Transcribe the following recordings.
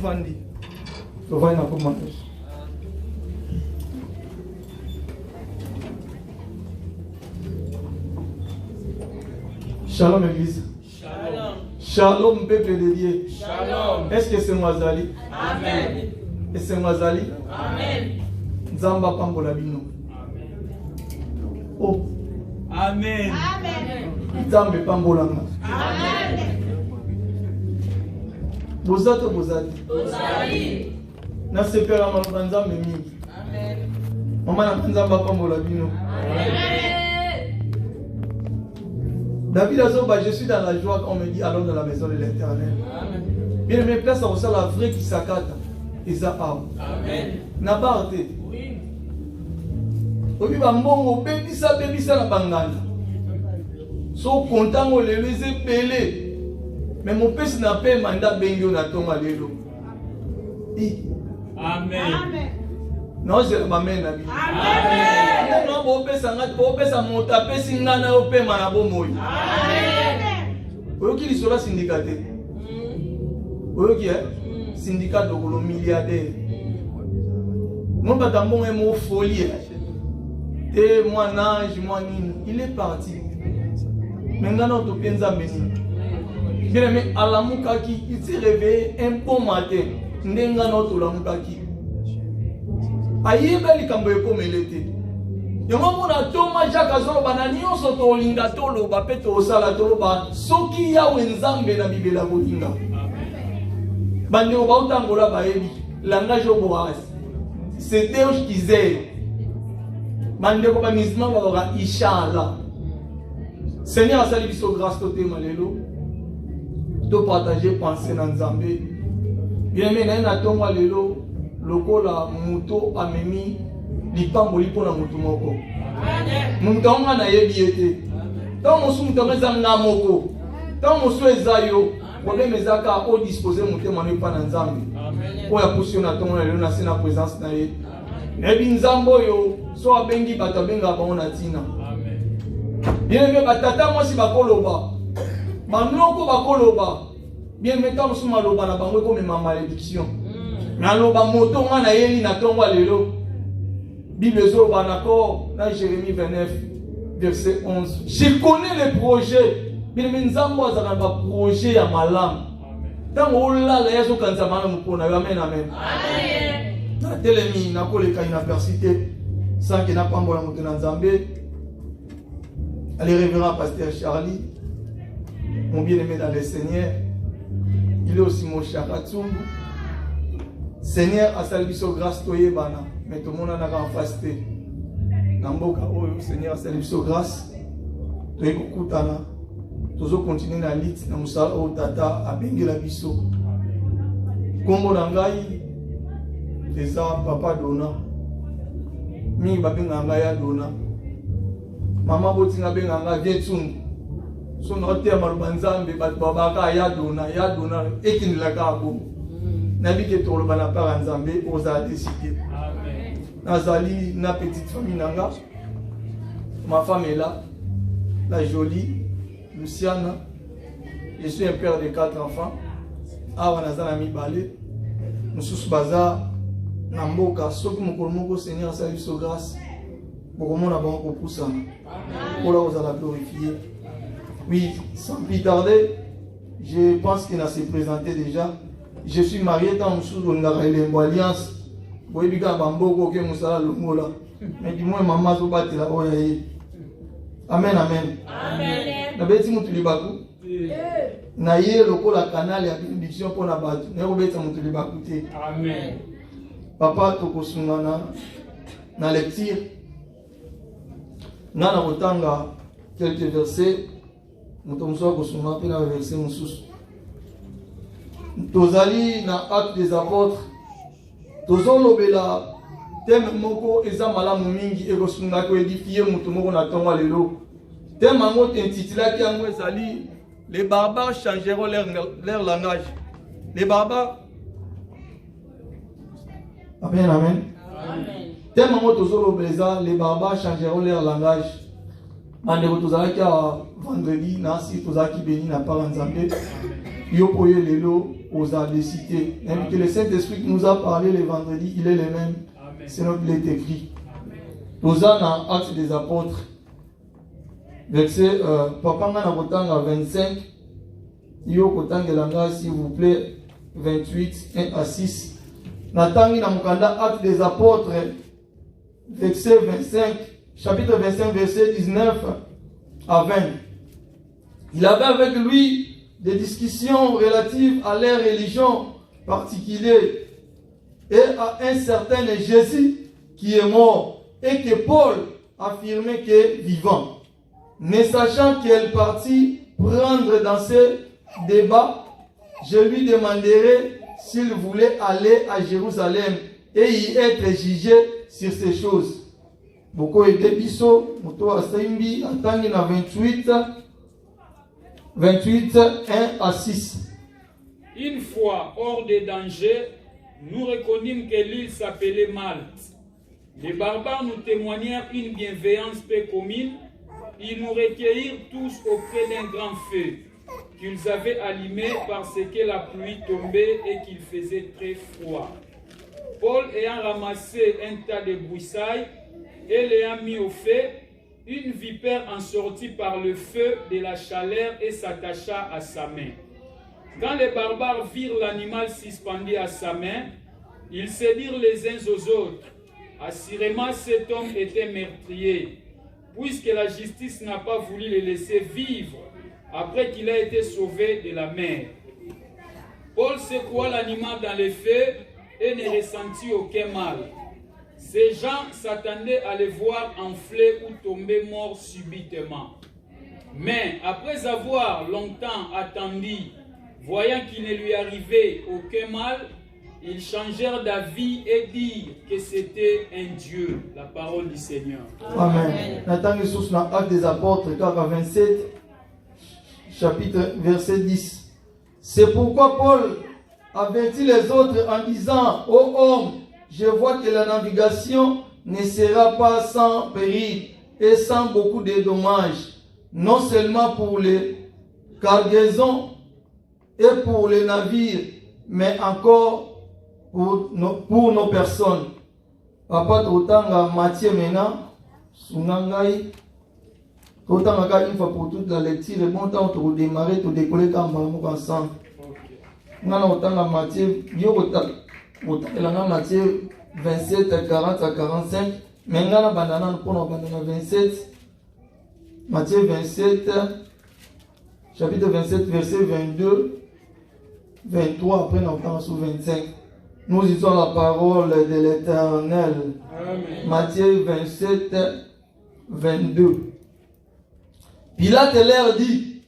Fandi. Tu vas y commenter. Shalom Église. Shalom. Shalom peuple de Dieu. Shalom. Est-ce que c'est Mwazali? Amen. Et c'est Mwazali? Amen. Nzamba Pambola Bino. Oh. Amen. Amen. Nzambe Pambolanga. Amen. Bozato. Ozali. Na sepera maloba Nzambe mingi. Amen. Mama na Nzamba Pambola Bino. Amen. David Azoba, je suis dans la joie quand on me dit allons dans la maison de l'Éternel. Bien mes places à la vraie qui s'accate. Isa Amen. Nabarte. Oui. Obi bambongo bebisa na bangana. So kontango lelo ezepele. Mais mon père n'a pas mandat bengio na tonga lelo. Amen. Amen. Non, je m'amène à vie. Amen. Non, bon pesa monta pesi ngana ope manabo moyi. Amen. Oyoki lisola syndicate. Oyoki syndicat de gros milliardaire. Mon patambon est mon folie. Et moi nage, moi nini. Il est parti. Maintenant tu penses meni. Bien mais alamukaki, il s'est réveillé un bon matin. Ndenga no lamukaki. Ayeba likambo ekomelete. Yango mona toma Jacques azolo banani onso to linga tolo ba peto sala tolo ba soki ya wenzambe na bibela bolinga. Bande o bautangola baebi langage oboas. C'est Dieu qui zèle. Bande ko ba misma ba inshallah. Seigneur asali biso grâce to te malelo. To partager pensée na Nzambe. Bien mais na tongwa lelo lokola muto amemi lipamboli pona mutu moko. Mutu nga na yebi ete. Tant mosu mutu nga na moko. Tant mosu ezayo, problème ezaka o disposer mutu manu pa na Nzambe. Po ya position na tonga lelo na sena présence na ye. Nebi Nzambo yo so abengi bato benga ba ona tina. Bien mais batata moi si bakoloba. Manoko bakoloba. Bien mais tant mosu maloba na bango comme ma malédiction. Naloba moto nga na yeli na tongo lelo. Bible zoba nako na Jérémie 29 verset 11. Je connais les projets. Bien nzambo azaka ba projet ya malam. Tango la la yeso kanza mana mupona. Amen amen. Amen. Na telemi na koleka inapercité sans que na pambola moto na Nzambe. Allez révérend pasteur Charlie. Mon bien-aimé dans le Seigneur. Il est aussi mon chakatsumbu. Seigneur, asalibiso grâce toye bana, mais tout le monde n'a qu'à faster. Namboka oyo, Seigneur, asalibiso grâce. Toye kokutana, tozo continuer na lit na musala o tata abengi la biso. Kombo na ngai eza papa dona. Mi babenga ngai ya dona. Mama botinga benga ngai vietsungu. So na te maluba Nzambe bat babaka ya dona ekinila ka bo. Nabike tolo bana par Nzambe oza décider. Amen. Nazali na petite famille nanga. Ma femme est là. La jolie Luciana. Je suis un père de 4 enfants. Awa nazana mi balé. Mususu baza na mboka soki mokolo moko Seigneur sa biso grâce. Bokomona bango kopusana. Amen. Pour la oza glorifier. Oui, sans plus tarder, je pense qu'il a se présenté déjà. Je suis marié dans une alliance. Mais dis-moi, maman, je vais la Amen, amen. Amen. Na beti mutu libaku. Na ye loko la canal ya bénédiction pour la batu. Na yo beti mutu libaku te. Amen. Papa tokosungana na lecture. Na na kotanga quelques versets. Mutu muso kosungana pe na verset mususu. Tozali na acte des apôtres. Tozolobela thème moko eza malamu mingi ekosunga ko édifier mutu moko na tonga lelo. Thème ango intitulaki yango ezali les barbares changeront leur langage. Les barbares. Amen amen. Amen. Thème ango tozolobela les barbares changeront leur langage. Bande tozalaki vendredi na si tozalaki béni na par Nzambe. Yopoye Lelo aux adécités. Que le Saint-Esprit qui nous a parlé le vendredi, il est le même. C'est notre il est écrit. Hosanna, Actes des Apôtres. Verset Papa Nganabotanga 25. Yo Kotangelanga, s'il vous plaît, 28, 1 à 6. Natangi Namukanda, Actes des Apôtres, verset 25, chapitre 25, verset 19 à 20. Il avait avec lui des discussions relatives à leur religion particulière et à un certain Jésus qui est mort et que Paul affirmait qu'il est vivant. Ne sachant quelle partie prendre dans ces débats, je lui demanderai s'il voulait aller à Jérusalem et y être jugé sur ces choses. Beaucoup de biso, moto asembi, atangi na 28, 1 à 6. Une fois hors des dangers, nous reconnûmes que l'île s'appelait Malte. Les barbares nous témoignèrent une bienveillance peu commune. Ils nous recueillirent tous auprès d'un grand feu qu'ils avaient allumé parce que la pluie tombait et qu'il faisait très froid. Paul ayant ramassé un tas de broussailles et l'ayant mis au feu, une vipère en sortit par le feu de la chaleur et s'attacha à sa main. Quand les barbares virent l'animal suspendu à sa main, ils se dirent les uns aux autres, « Assurément cet homme était meurtrier, puisque la justice n'a pas voulu le laisser vivre après qu'il a été sauvé de la mer. » Paul secoua l'animal dans les feux et ne ressentit aucun mal. Ces gens s'attendaient à le voir enfler ou tomber mort subitement. Mais après avoir longtemps attendu, voyant qu'il ne lui arrivait aucun mal, ils changèrent d'avis et dirent que c'était un Dieu. La parole du Seigneur. Amen. Nathan Ressources dans Actes des Apôtres, 27, chapitre, verset 10. C'est pourquoi Paul avertit les autres en disant, ô homme, je vois que la navigation ne sera pas sans péril et sans beaucoup de dommages, non seulement pour les cargaisons et pour les navires, mais encore pour nos personnes. Papa Totanga Mathieu Mena, Sunangai, Totanga une fois pour toute la lecture, le bon temps pour démarrer, pour décoller comme ensemble. Nana Otanga Mathieu, Mathieu 27, 40 à 45, mais Nana Banana pour nous 27, Matthieu 27, chapitre 27, verset 22, 23, après nous entendons sur 25. Nous lisons la parole de l'Éternel. Matthieu 27, 22. Pilate leur dit,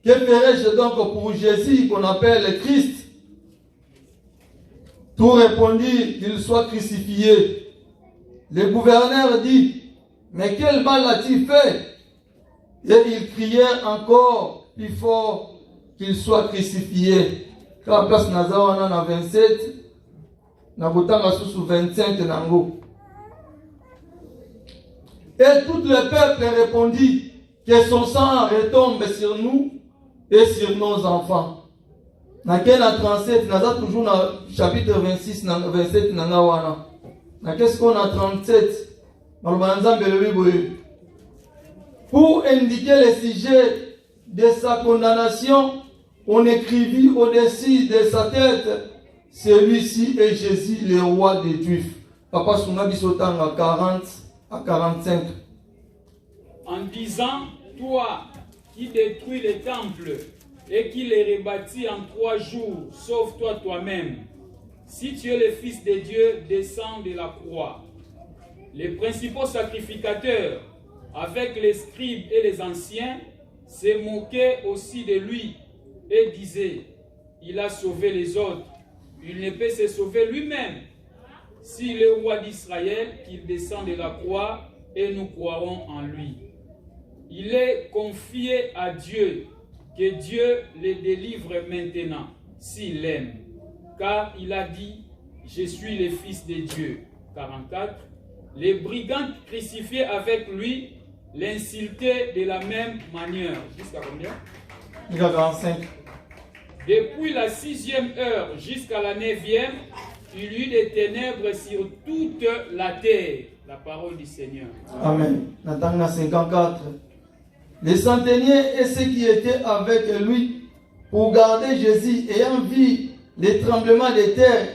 que ferai-je donc pour Jésus qu'on appelle le Christ? Tout répondit qu'il soit crucifié. Le gouverneur dit, mais quel mal a-t-il fait? Et il criait encore plus fort qu'il soit crucifié. Quand la place Nazawana na 27, Nagotanga sous 25 nango. Et tout le peuple répondit que son sang retombe sur nous et sur nos enfants. Naquel à 37, Naza toujours dans chapitre 26, 27 nangawana. Qu'est-ce qu'on a 37? Pour indiquer le sujet de sa condamnation, on écrivit au-dessus de sa tête, celui-ci est Jésus, le roi des Juifs. Papa Sunga Bisotanga 40 à 45. En disant, toi qui détruis les temples et qui les rebâtis en 3 jours, sauve-toi toi-même. Si tu es le Fils de Dieu, descends de la croix. Les principaux sacrificateurs, avec les scribes et les anciens, se moquaient aussi de lui et disaient, il a sauvé les autres, il ne peut se sauver lui-même. S'il est roi d'Israël, qu'il descend de la croix et nous croirons en lui. Il est confié à Dieu, que Dieu le délivre maintenant, s'il l'aime. Car il a dit, je suis le Fils de Dieu. 44. Les brigands crucifiés avec lui l'insultaient de la même manière. Jusqu'à combien? Jusqu'à 45. Depuis la 6e heure jusqu'à la 9e, il y eut des ténèbres sur toute la terre. La parole du Seigneur. Amen. Nathan 54. Les centeniers et ceux qui étaient avec lui pour garder Jésus, ayant vu les tremblements de terre,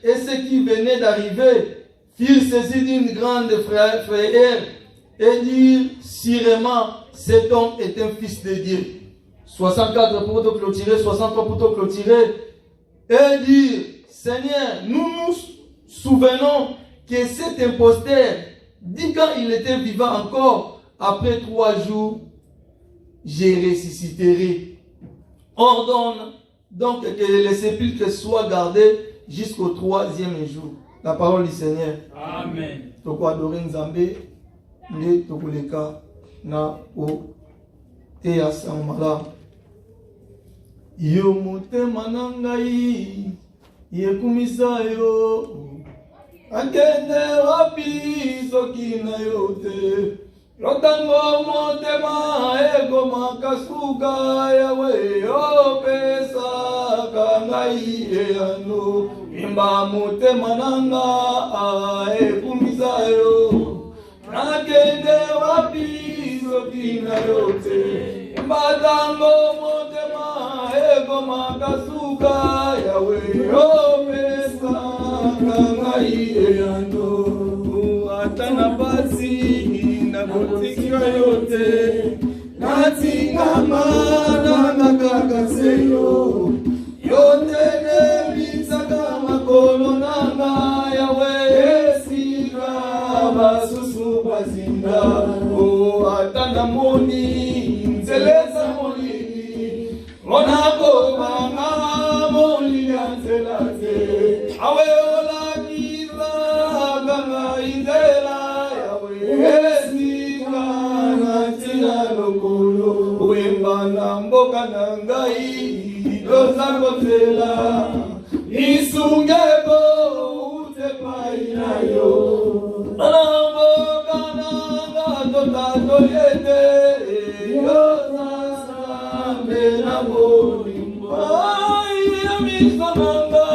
et ceux qui venaient d'arriver, furent saisis d'une grande frayeur et dirent sûrement, cet homme est un fils de Dieu. 64 pour te clôturer, 63 pour te clôturer, et dirent, Seigneur, nous nous souvenons que cet imposteur dit quand il était vivant encore, après 3 jours, je ressusciterai. Ordonne donc que les sépulcres soient gardés jusqu'au 3e jour. La parole du Seigneur. Amen. Toko adorer Nzambe, ne toko leka na o te asamala. Yo motema na ngai, yekumisa yo. Akende wapi soki na yo te. Lotango motema ego makasuka yawe yo pesa kangai eano. Imba motema nanga ekumisa yo. Akende wapi soki na yo te. Imba tango motema ego makasuka yawe yo pesa kangai eano. Atana basi na botika yote natingama na nakakaseyo yote nebisaka makolo nanga yawe esika basusu bazinda o atana moni nzeleza moni monako mama moni anzelate awe ola kiza ganga indela yawe esika natina lokolo wembana mboka na ngai lozakotela isungeko utepai nayo mboka nanga totatoyete yozasambe na bolimba yamiso nanga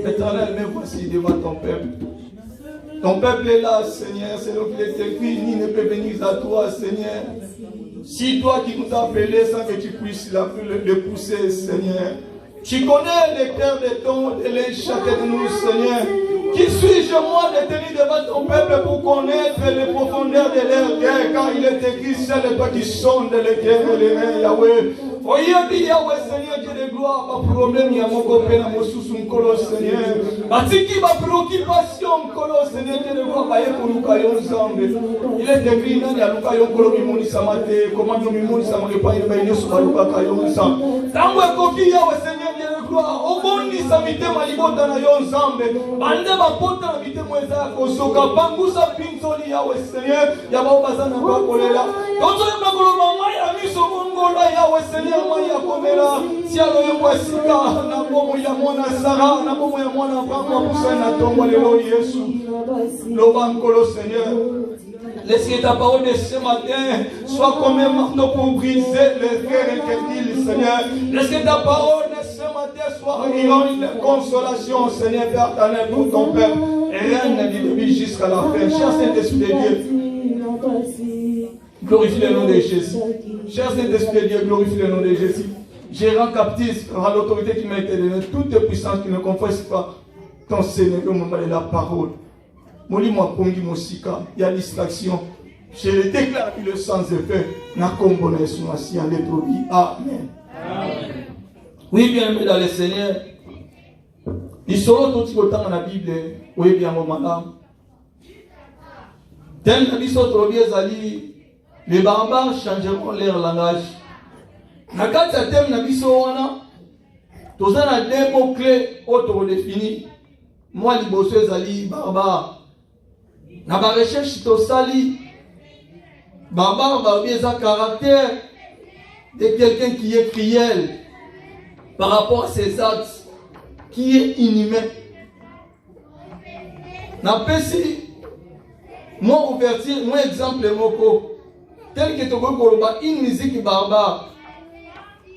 Éternel, mais voici devant ton peuple. Ton peuple est là, Seigneur. C'est donc qu'il est écrit, ni ne peut venir à toi, Seigneur. Si toi qui nous as appelés sans que tu puisses le pousser, Seigneur. Tu connais les cœurs de ton et chacun de nous, Seigneur. Qui suis-je moi de tenir devant ton peuple pour connaître les profondeurs de leur cœur, car il est écrit, c'est toi qui sondes les cœurs et les reins, Yahweh. Oyez, Yahweh, Seigneur Dieu de gloire. gloire, pas problème, il y a mon copain, mon sous colo, Seigneur. Batiki, ma préoccupation, colo, Seigneur, de voir Baye pour nous caillons ensemble. Il est écrit, il y a Lucayon Colo, Mimoni Samate, comment nous Mimoni Samate, pas une baille, sur Luca Caillon ensemble. Tant que coquille, Seigneur, de gloire, au bon ni Samite, Malibota, Nayon ensemble. Bande ma pote, Mite Moïsa, Kosoka, Bangousa, Pinsoli, Yahweh, Seigneur, Yahweh, Bazana, Bakolela. Donc, je vais me dire, Yahweh Seigneur Maya Komela, si aloye kwasika na bomo ya mwana Sara, na bomo ya mwana Abraham Musa na tombo lelo Yesu. Lobankolo Seigneur. Laisse que ta parole de ce matin soit comme un marteau pour briser les cœurs inquiétés, Seigneur. Laisse que ta parole de ce matin soit une consolation, Seigneur, Père éternel, pour ton peuple. Et reine du début jusqu'à la fin. Cher Saint-Esprit de Dieu. Glorifie le nom de Jésus. Cher Saint-Esprit de Dieu, glorifie le nom de Jésus. J'ai rend captif à l'autorité qui m'a été donnée, toute puissance qui ne confesse pas ton Seigneur, au moment de la parole. Moi, pongi mosika, il y a distraction. Je le déclare le sans effet. Na kombone sumasi en lettrobi. Amen. Oui, bien aimé dans le Seigneur. Ils seront tous autant dans la Bible. Oui, bien mon madame. Tel que les autres biais les barbares changeront leur langage. Nakati ya thème na biso wana, toza na deux mots clés auto définis. Moi liboso ezali barbare. Na ba recherche to sali barbare ba bieza caractère de quelqu'un qui est cruel par rapport à ses actes, qui est inhumain. Na pesi moi ouverture, moi exemple moko tel que Togo Koloba, une musique barbare.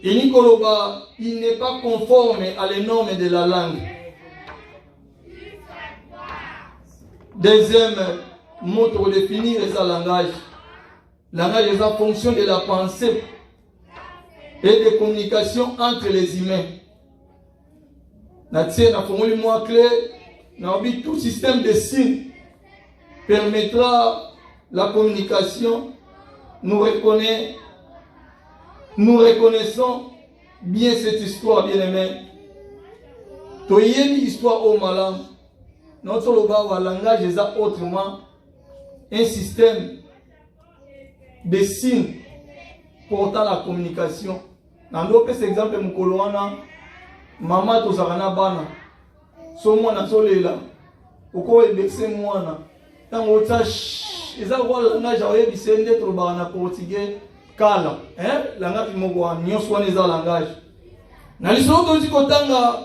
Et Nikoloba, il n'est pas conforme à les normes de la langue. Deuxième mot pour définir le langage. Langage est en fonction de la pensée et de communication entre les humains. Tout système de signes permettra la communication. Nous reconnaissons bien cette histoire, bien aimé. Toyemi histoire au malam. Notre langage est autrement un système de signes portant la communication. Dans cet exemple, maman tozarana bana. So mwana solela. Oko ebekse mwana. Tango tsash. Eza kwa langage awe bisende troba na portugais kala. Langage moko nyonso wana eza langage. Na lisolo tozi kotanga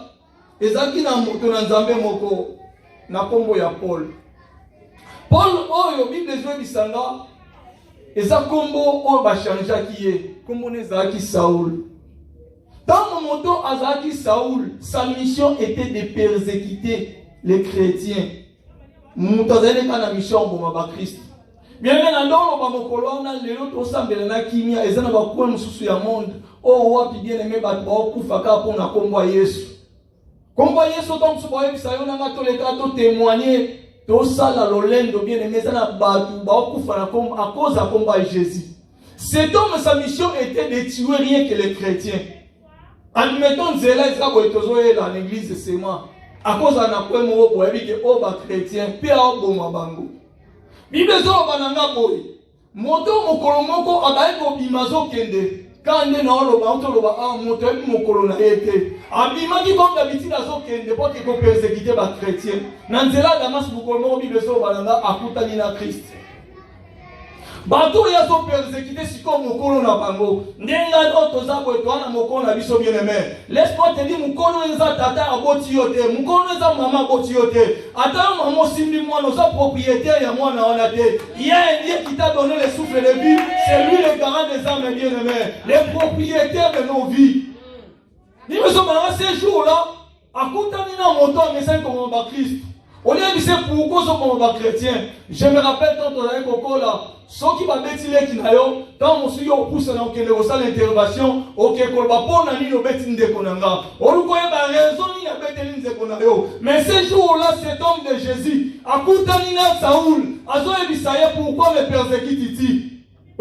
ezaki na moto na nzambe moko na kombo ya Paul. Paul oyo Bible ezo bisanga eza kombo oyo bachangeaki ye. Kombo nezalaki Saoul. Tant moto azalaki Saoul, sa mission était de persécuter les chrétiens. Moto azalaki na mission boma ba Christ. Bien na ndolo ba mokolo na lelo to sambela na kimia eza na ba kwa mususu ya monde. O wapi bien aimé ba kufa ka pona kombo ya Yesu. Kombo ya Yesu donc sobo yebisa yo na ngato le ka to témoigner to sala lolendo bien aimé eza na batu ba kufa na kombo à cause à kombo ya Jésus. Cet homme sa mission était de tuer rien que les chrétiens. Admettons Zéla Ezra Boitozoé dans l'église seulement. À cause d'un appel mot pour éviter que les chrétiens puissent avoir bango. Bible zo bananga boy. Moto mokolo moko abaye ko bimazo kende. Kande na olo ba onto lo ba moto ebi mokolo na ete. Abima ki comme d'habitude azo kende pour que ko persécuter ba chrétiens. Na nzela Damas mokolo moko Bible zo bananga akutani na Christ. Bato ya zo persécuter siko mokolo na bango. Ndenga oto za ko etwana mokolo na biso bien aimé. Laisse-moi te dire mokolo eza tata aboti yote, mokolo eza mama aboti yote. Ata maman simbi mwana oza propriétaire ya mwana wana te. Il y a un Dieu qui t'a donné le souffle de vie, c'est lui le garant des âmes bien aimé, le propriétaire de nos vies. Ni me sommes dans ces jours-là, akutani na moto message comme ba Christ. On est dit c'est pourquoi ce comme ba chrétien. Je me rappelle quand on avait kokola ceux qui va bétile qui na yo quand on suit au pousse na okende ko sala intervention OK ko ba pona ni no betinde konanga oluko ye ba raison ni ya betele nze konayo mais ce jour-là cet homme de Jésus akutani na Saoul azo ebisa ye pourquoi me persécute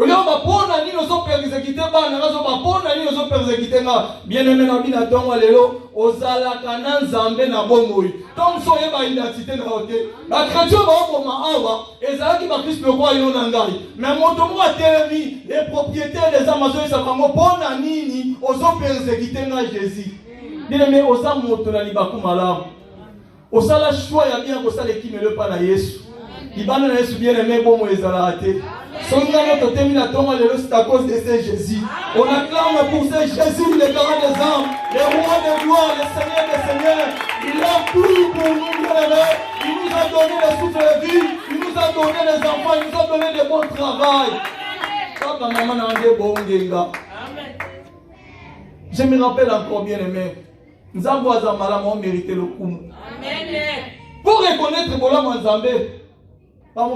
Oyo bapona nini ozo persécuter bana ngazo bapona nini ozo persécuter nga bien-aimé na bina tongo lelo ozala kana nzambe na bomoi tom so yeba identité na ote ba chrétien ba koma awa ezalaki ba Christ le roi yo na ngai mais moto mo atelemi les propriétaires des Amazones ça bango pona nini ozo persécuter nga Jésus bien-aimé oza moto na libaku malamu osala choix ya bien ko sala kimelo pa na Yesu libana na Yesu bien-aimé bomo ezala ate. C'est à cause de ce Jésus. On acclame pour ce Jésus, le garant des âmes, le roi de gloire, le Seigneur des seigneurs. Il a tout pour nous, bien-aimés. Il nous a donné le souffle de vie, il nous a donné les enfants, il nous a donné de bons travail. Je me rappelle encore, bien-aimé, nous avons mérité le coup. Pour reconnaître Bolam Nzambe, c'est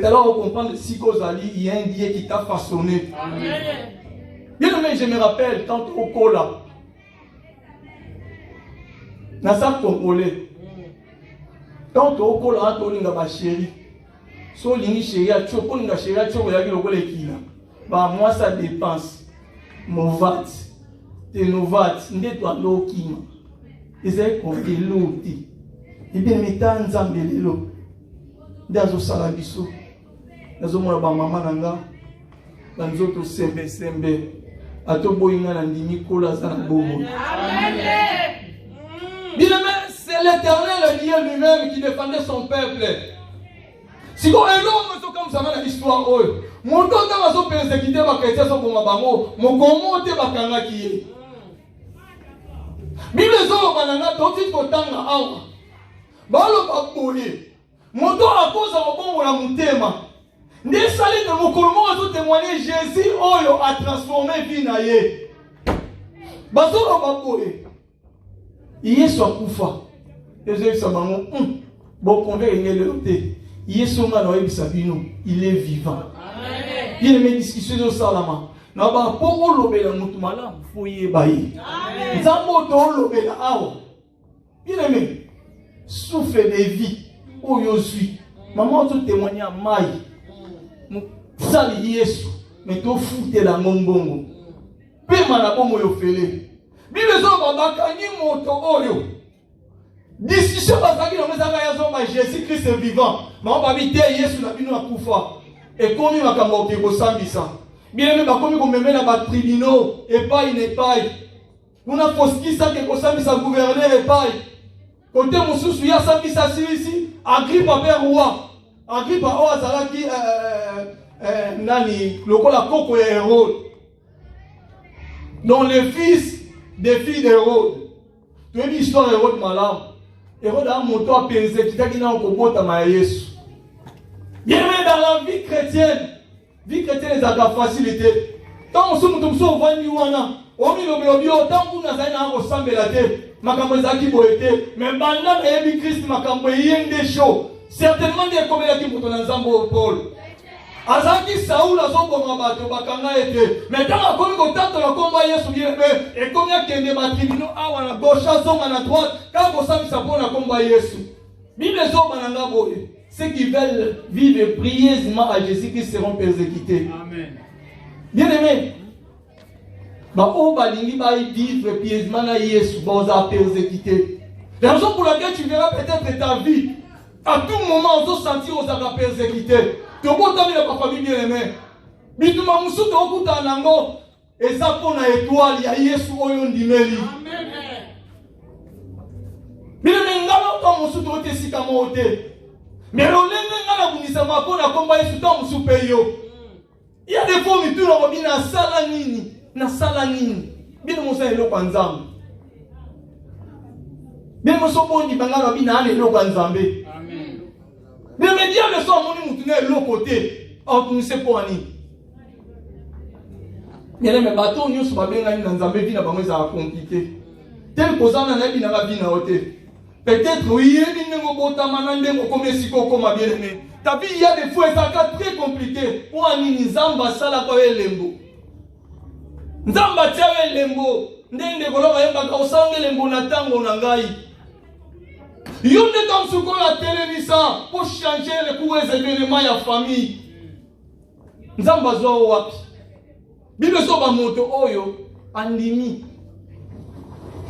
alors qu'on comprend si il y a un Dieu qui t'a façonné. Bien aimé, je me rappelle quand au Kola, Nasa Congolais, quand au Kola, on a ma chérie, so lingi chérie, tu as chérie, tu as le kila. Bah moi ça dépense, mon vat, tes novat, n'est-toi l'okima. Ils ont compté l'autre. Et bien, mais tant d'ensemble, dans le salabiso, dans le maman nanga, dans les autres sembe, à tout boyinga nandini kola zanabomo. Bien, mais c'est l'Éternel Dieu lui-même qui défendait son peuple. Si vous avez l'homme comme ça dans l'histoire, mon temps dans la persécuté, ma chrétien, son bango, mon comment te bakanga qui est. Bible zo bananga toti kotanga awa balo baboye moto akoza mabongo na mutema nde sali de mokolomo azo témoigner Jésus oyo a transformé vie na ye bazolo baboye Yesu akufa ezo sabango bon convaincre ngelo te Yesu ngana oyebisa bino il est vivant. Amen. Il y a mes discussions au salama. Na ba po olobela mutu malamu foye baye. Amen. Nzambo to olobela awo. Bien-aimé, souffle de vie oyo zui. Maman to témoigner mai. Sali Yesu, mais to fute la ngombongo. Pe mana bomo yo fele. Bible zo babaka ni moto oyo. Discussion bazaki na mezanga ya zo ba Jésus Christ est vivant. Ma ba bité Yesu na bino akufa. Et komi makambo ke ko sambisa. Bien aimé, comme on me met dans les tribunaux, et paille n'est paille. On a posé ça que Kosami sa gouverneur et paille. Côté mon sous, il y a ça qui s'assure ici. Agrippe à père roi. Agrippe à roi, ça qui nani, le col à coco et Hérode. Donc les fils des filles d'Hérode. Tu as vu l'histoire d'Hérode malade. Hérode a monté à penser qu'il a dit non, qu'on à ma Yesu. Bien aimé, dans la vie chrétienne. Vie chrétienne est la facilité. Quand on se met au vendu, on dit que tant que nous avons ressemblé la tête, Makamozaki boité, mais pendant que Christ Makamboye des choses, certainement des communautés qui sont dans le Paul. Azaki Saoul a son combat, Bakanga était. Mais tant que nous avons combat, et comme il y a des tribunaux à la gauche, à la droite, quand vous savez ça pour la combat Yesu. Bible est boye. Ceux qui veulent vivre brieusement à Jésus-Christ seront persécutés. Amen. Bien aimé, vivre pieusement à Jésus, vous êtes persécutés. La raison pour laquelle tu verras peut-être ta vie, à tout moment, on se sentir aux êtes persécutés. Tu peux t'amener la famille bien aimée. Mais tu m'as moussou, tu as écouté un ango, et ça pour une étoile, il y a Jésus oyon dimeli. Amen. Bien aimé, ngalo to moussou to te sikamo ote. Mais il y a des fois où tu as dit na salanini, bien mon sang est le panzam. Bien mon sang bon dit bangala bina le panzambe. Amen. Bien me dire le soir mon mutune l'autre côté, on ne sait pas ni. Bien mais bateau nous sur babenga ni nzambe bina bango za compliqué. Tel posana na bina la bina ote. Peut-être oui, ta vie, il y a des fois, ça très compliqué. Pour un nizamba, ça la quoi lembo. Nzamba tia lembo. Ndende kolora yemba ka osange lembo na tango na ngai. Yo ne dans ce qu'on a télévisé pour changer les cours des événements ya famille. Nzamba zo wapi. Bible so ba moto oyo andimi.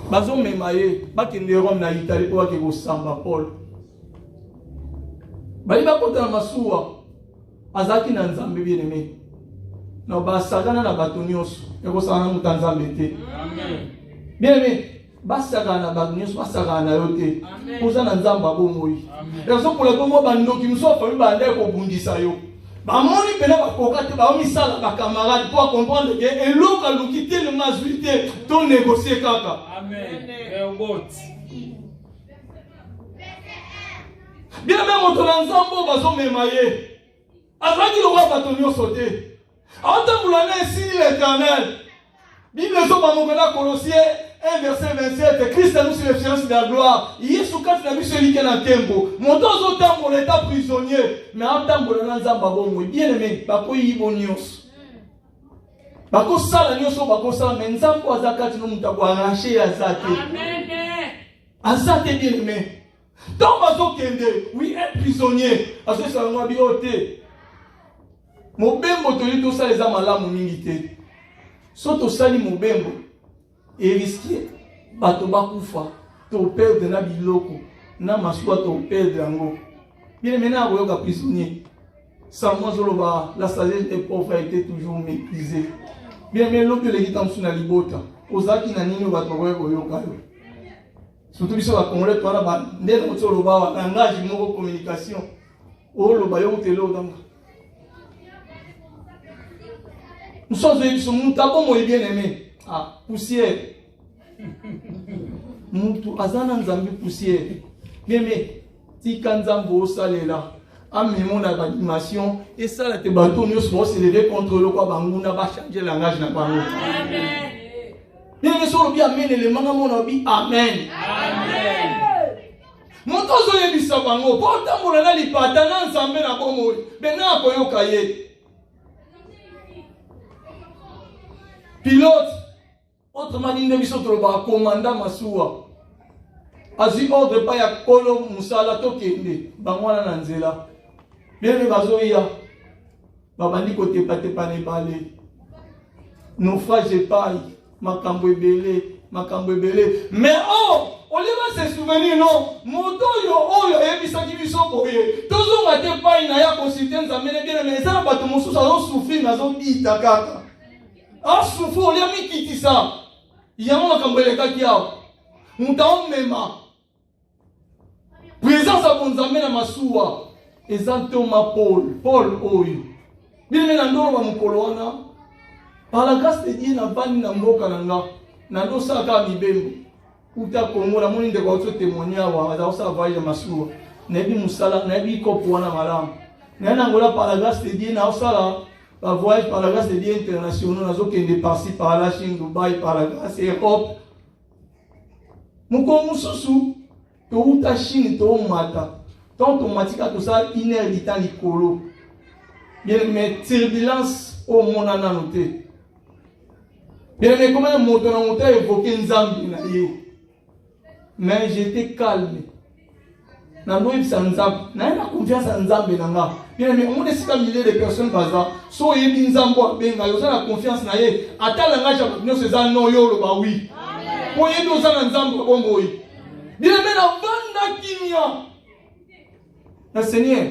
Bazo memaye bakende Rome na Italie pour que go samba Paul. Bali bakota na masuwa azaki na nzambe bien aimé. Na basakana na bato nyonso ekosana mutanzambe te. Amen. Bien aimé. Basakana bagnyos basakana yote poza na nzamba bomoi raison pour laquelle moi bandoki muso fa bande ko bundisa yo ba moni pena ba kokate ba misala ba camarade pour comprendre que eloka lukite le mazulité ton négocier kaka. Amen. Bien même moto na nzambo bazo memaye azaki lo ba tonyo sauter atambula na si l'Éternel. Bible so ba mongona Colossiens 1 verset 27, Christ a nous sur l'efficience de la gloire. Yesu quand il a mis celui qui est dans le tempo. Mon temps au temps on est prisonnier. Mais en temps on est dans un bien aimé. Bako yibonios. Bako sala nyoso bako sala mais nzambo azakati no mutako arracher azate. Amen. Azate bien aimé. Tant bazo kende, oui être prisonnier. Aso ça ngwa biote. Mobembo toli to sala za malamu mingi te. Soto sali mobembo. Et risquer bato bakufa to perdre na biloko na maswa to perdre yango bien maintenant oyoka prisonnier sans moi zoloba la sagesse des pauvres a été toujours méprisée bien mais l'autre les gitam suna libota ozaki na nini bato oyoka yo surtout biso ba congolais to na ba ndelo zoloba langage moko communication oloba yo telo donc nous sommes biso mutabo mo bien aimé. Ah, poussière. Moutou azana nzambi poussière. Bien mais si kanzambo salela amemo na animation et ça la te bateau nous se lever contre le quoi banguna va changer langage na bango. Amen. Bien mais sur le bien amen le manga mon obi amen. Amen. Moto zo yebisa bango porta molana lipata na nzambe na bomo. Bena koyoka ye. Pilote autrement dit, nous sommes commandant Massoua. Azi ordre pas ya kolo musala tokende. Bangwana na nzela. Bien bazoya. Babandi kote pate pane balé. Naufrage paille. Makambo ebele. Mais oh, on va se souvenir non. Moto yo oyo ebisa ki biso boye. Tozo ngate paille na ya consulter nzamene bien mais ça bato mususu azo souffrir na zo bita kaka. Ah souffrir on a mis kiti ça. Yamo makambele kaki yao. Mutaon mema. Présence à bonzambe na masuwa. Ezantoma Paul oyo. Bile na ndoro ba mukolo wana. Par la grâce de Dieu na bani na mboka nanga. Na ndo saka mibembo. Uta Kongo la moni de kwa to témoigner wa za osa vaille masuwa. Na bi musala na bi kopo wana malamu. Na ngola par la grâce de Dieu na osala ba voyage par la grâce de Dieu international nazo kende par-ci par là Chine Dubaï par la grâce Europe. Muko mususu to uta Chine to mata. Tant automatique to ça iner du temps likolo. Bien mais turbulence au monde na noté. Bien mais comment mon ton monté évoquer nzambi na ye. Mais j'étais calme. Nando ibisa nzambi. Na ina confiance en nzambi nanga. Bien mais on est milliers de personnes baza. So yebi nzambo benga yo za la confiance na ye. Ata langage ya no seza no yo lo ba oui. Ko yebi oza na nzambo bombo yi. Bien mais na vanda kimia. Na Seigneur.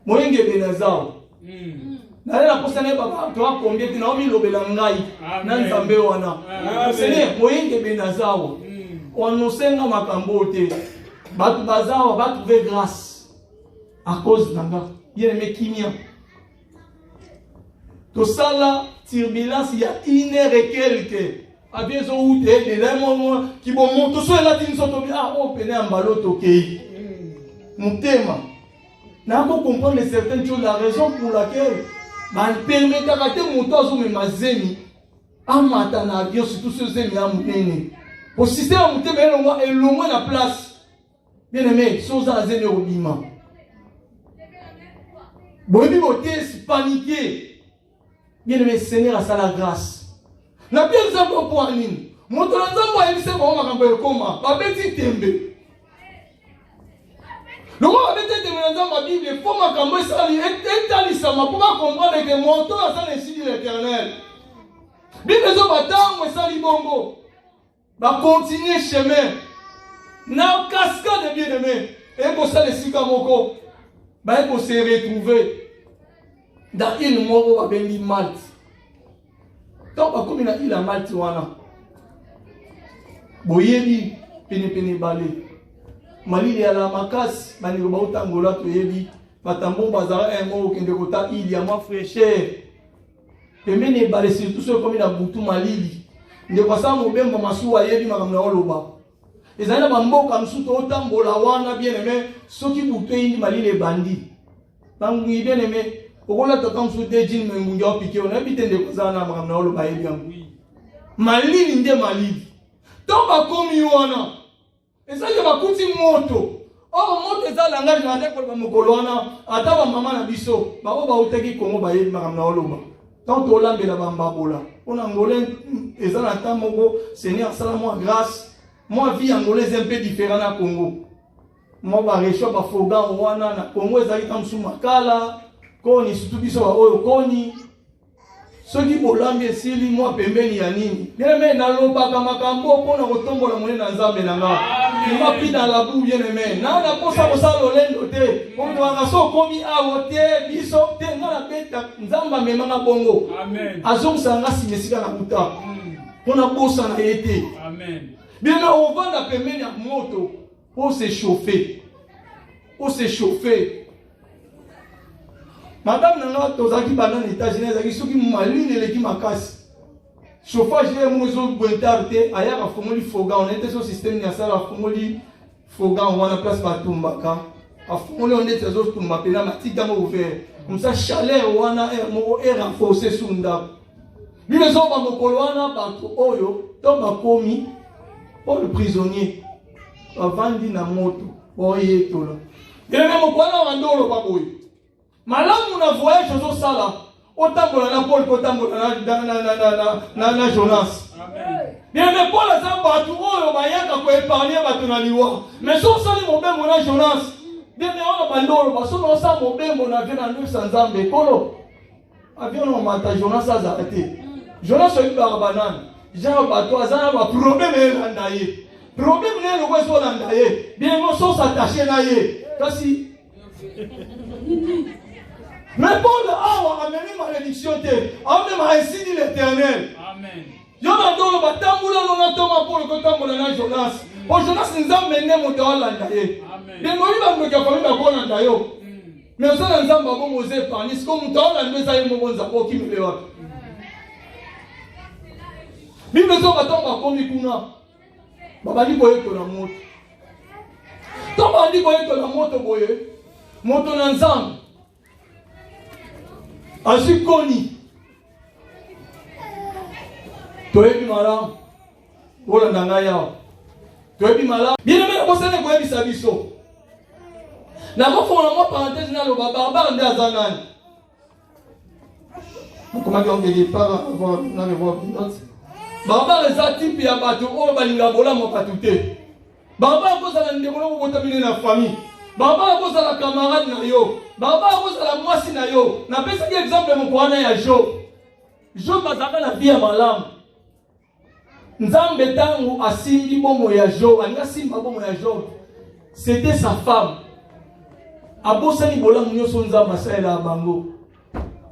Moyenge benazao. Na la posane baba to akombie tina omi lobela ngai. Na nzambe wana. Seigneur moyenge benazao. Onosenga makambo te. Batu bazawa va trouver grâce à cause d'anga. Bien aimé kimia. Tout ça là, turbulence, il y a une heure et quelques. Avec ce où tu es, les moments qui vont monter sur la tine, ah, oh, peine en ballot, ok. Mon thème. N'a pas comprendre certaines choses, la raison pour laquelle, bah, il permet de rater mon temps sur mes mazemi. Ah, matin, avion, surtout ce zemi à mon nez. Au système, mon thème, et le moins la place. Bien aimé, sans azer au bima. Bon, il faut paniquer. Bien aimé, Seigneur, à ça la grâce. N'a bien ça pour poigner. Mon temps, il s'est bon, ma campagne, comment? Pas petit tembe. Le roi avait été dans la Bible, il faut m'accompagner ça, il est pour comprendre que mon temps a ça ainsi dit l'Éternel. Bible zo batang et ça libongo. Va continuer chemin. Na cascade de bien-aimés. Et pour ça les sikamoko. Bah pour se retrouver dans une mort à Bendy Malte. Donc comme il a il a Malte wana. Boyebi pene balé. Malili ya la makasi bani ko bauta ngola to yebi batambo bazara un mot kende kota il y a moins fraîcheur. Pemene balé surtout ceux comme na butu malili. Ne pasa mo bemba masuwa yebi makamna oloba. Ezana bamboka msuto otambola wana bien aimé soki butu indi malili bandi. Bangui bien aimé okola to comme sous des jeans mengunja opike on habite de kozana makamna oloba yebi ngui. Malili nde malili. Tomba komi wana. Et ça, il y a beaucoup de moto. Or, moto, ça, langage, je vais dire que Mokoloana, attends, maman, na biso, babo, ba, oteki, Congo, ba, yé, maram, na, oloba. Tant, Olambe, la, bambabola. On angolais, et ça, la tamogo, Seigneur, ça, moi, grâce. Moi, vie angolaise un peu différente à Congo. Moi, ba, réchaud, ba, fogan, wana, na, Congo, ça, il y a makala, koni, surtout, biso, ba, oyo, koni. Ceux qui Olambe, sili, moi, pembeni, yanini. Bien, mais, na, loba, kamakambo, pona, rotombo, la, monnaie, na, nzambe, na, nga. Il m'a pris dans la boue, bien aimé. Non, n'a pas ça, ça, l'olendo, te. On doit rassor, commis à ôter, biso, te, non, la bête, nzamba, mais, mana, bongo. Amen. Azong, sanga, si, mesika, na, buta. On a beau, ça, na, été. Amen. Bien, mais, on va, na, pembeni, à moto, pour se chauffer. Pour se chauffer. Madame, nana, tozaki, banan, États-Unis, zaki, ceux qui m'allument, les qui m'acassent. Chauffage, il y a un peu ailleurs à Fomoli Foga, on était sur le système de à Fomoli Foga, on a place à Tumbaka. À Fomoli, on était sur Tumbaka, on a un petit gamin ouvert. Comme ça, chaleur, on a un renforcé sur le dab. Lui, les hommes, on a un peu Oyo, donc commis pour le prisonnier. Avant de na moto, oye, tout là. Il y a même un peu de temps, Malam, on a voyagé sur ça là. Autant que la Paul, autant que la Jonas. Bien, mais Paul a ça, bateau, on va y aller pour épargner bateau na liwa. Mais si on s'en est mon ben, mon Jonas. Bien, mais on a bandolo, parce qu'on a ça, mon ben, mon avion en 900 ans, mais Polo. Avion, on m'a Jonas a arrêté. Jonas a eu la banane. J'ai un bateau, ça a un problème, l'andaye. Problème, le roi soit l'andaye. Bien, on s'en s'attacher naïe. Kasi. Mais Paul a amené malédiction, a ainsi dit l'Éternel. Amen. Yo na dolo batamboula no toma Paul ko tambola na Jonas. O Jonas nzambe ne mo tawala ndaye. Amen. De mo iba mo ka famille ba kona ndayo. Mais on sa nzamba bo mo ze panis ko mo tawala ndeza ye mo bonza ko kimile wapi. Bible zo batomba komi kuna. Babali boye to na moto. Tomba ndi boye to na moto boye. Moto na nzambe. Asu koni. Toyebi malam. Ola nanga yao. Toyebi malam. Bien aimé, on s'en est quoi bisabiso. Na ko fona mo parenthèse na lo baba nda zanani. Comment on dit pas avant na le voir note. Baba les type ya bato o balinga bola mo patute. Baba ko za ndeko ko botamine na famille. Baba ko za la camarade na yo. Baba ko za la mwasi na yo. Na pesa ki exemple mo kwana ya Job. Job bazaka na vie ya malamu. Nzambe tangu asimbi bomo ya Job, anga simba bomo ya Job. C'était sa femme. Abosani bola munyoso nzamba saela bango.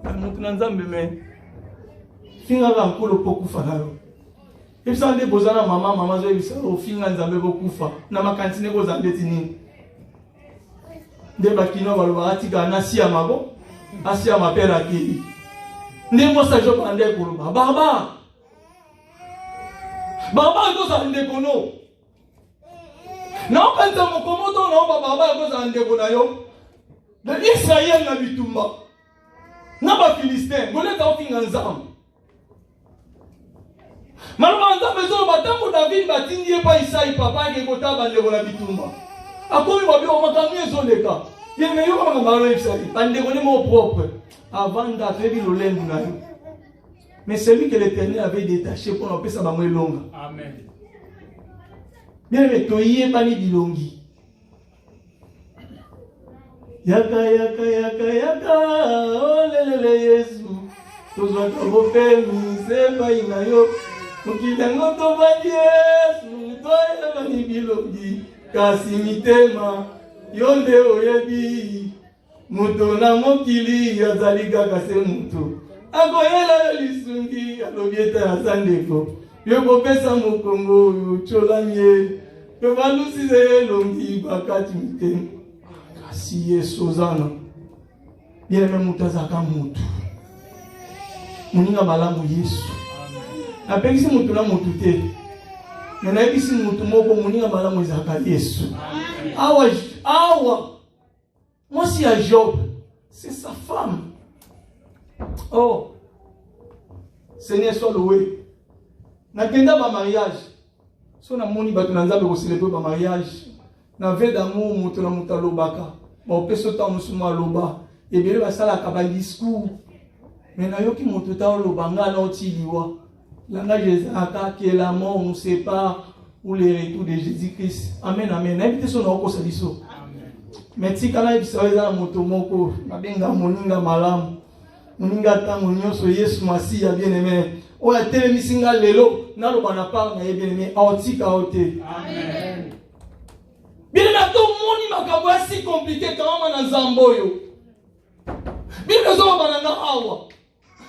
Mutu na nzambe me. Finga ga nkolo pokufa nayo. Ebisa nde bozana mama zo ebisa o finga nzambe bokufa. Na makantine ko zande tini. Nde bakino baloba atika na sia mabo. Asia mapera ki. Nde mosa Job ande koloba. Baba akoza ndeko no. Na okanta mokomoto na baba akoza ndeko na yo. De Israël na bitumba. Na ba Philistin, boleka ofinga nzambe. Maloma nzambe zo batango David batindi ye pa Isai papa ke kotaba ndeko na bitumba. Akomi babi o makamni ezoleka. Yeme yo kama ngalo Isai, bandeko ne mo propre. Avant d'arriver le lendo na yo. Mais celui que l'Éternel avait détaché pour nous ça va moins longue. Amen. Bien mais toyé bani bilongi. Yaka yaka yaka yaka olelele Yesu tozwaka bopemi seba inayo mukilango tobandi Yesu toyebani bilobi kasi mitema yonde oyebi muto na mokili azali kaka se mutu akoyela lisungi alobi ete aza ndeko yokopesa mokongo oyo tsolanye yobalusize elongi bakati mitema kasi Yesu ozana bien mutu azaka mutu muninga malamu Yesu apekisi mutu na mutu te menayebisi mutu moko muninga malamu ezaka Yesu awa mwasi ya Job c'est sa femme. Oh Seigneur soit loué. Nakenda ba mariage so na moni bato na nzambe ko célébrer ba mariage na ve d'amour mutu na mutu alobaka ba opeso ta musuma aloba ebele basala ka ba discours mais na yoki mutu ta oloba nga na otiliwa langa Jésus qui est la mort nous sépare ou le retour de Jésus-Christ. Amen, amen. N'invite son nom au saliso. Mais si kana ibisaweza moto moko mabenga moninga malamu moninga tango nyonso Yesu Masiya bien-aimé oya telemisinga lelo naloba na part na bien-aimé aotika ote. Amen. Bien na to moni makambo ya si compliqué kama na Nzamboyo. Bien zo bananga awa.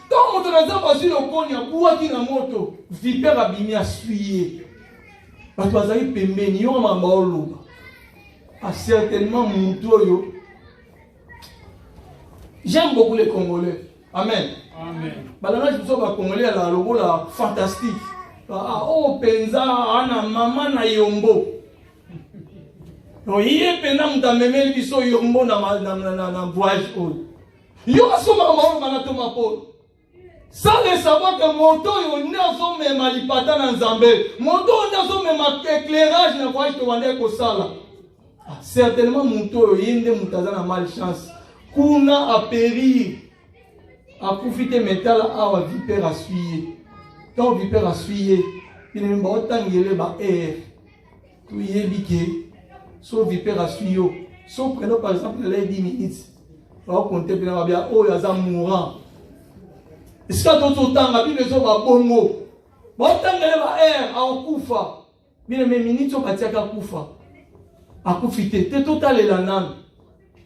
Tant moto na Nzambo sur le konya buwa ki na moto vipère abimi asuye. Bato azali pembeni yo mamba oloba. Ah, certainement Moutoyo. J'aime beaucoup les Congolais. Amen. Amen. Balanga je suis pas Congolais la logo la fantastique. Ah oh penza ana mama na yombo. No yé pena mutamemeli biso yombo na voyage oh. Yo asoma mama na toma po. Sans le savoir que moto yo nazo mema lipata na Nzambe. Moto nazo mema éclairage na voyage to wande ko sala. Certainement Mouto yende mutazana malchance kuna a périr a profiter métal a vipère à suyer quand vipère à suyer il ne va pas tangele ba air tu yebike so vipère à suyo so prenons par exemple les 10 minutes on va compter bien bien oh yaza mourant est-ce que tout temps la Bible zo ba bongo ba tangele ba air a kufa bien mes minutes so batiaka kufa akufite te total la nan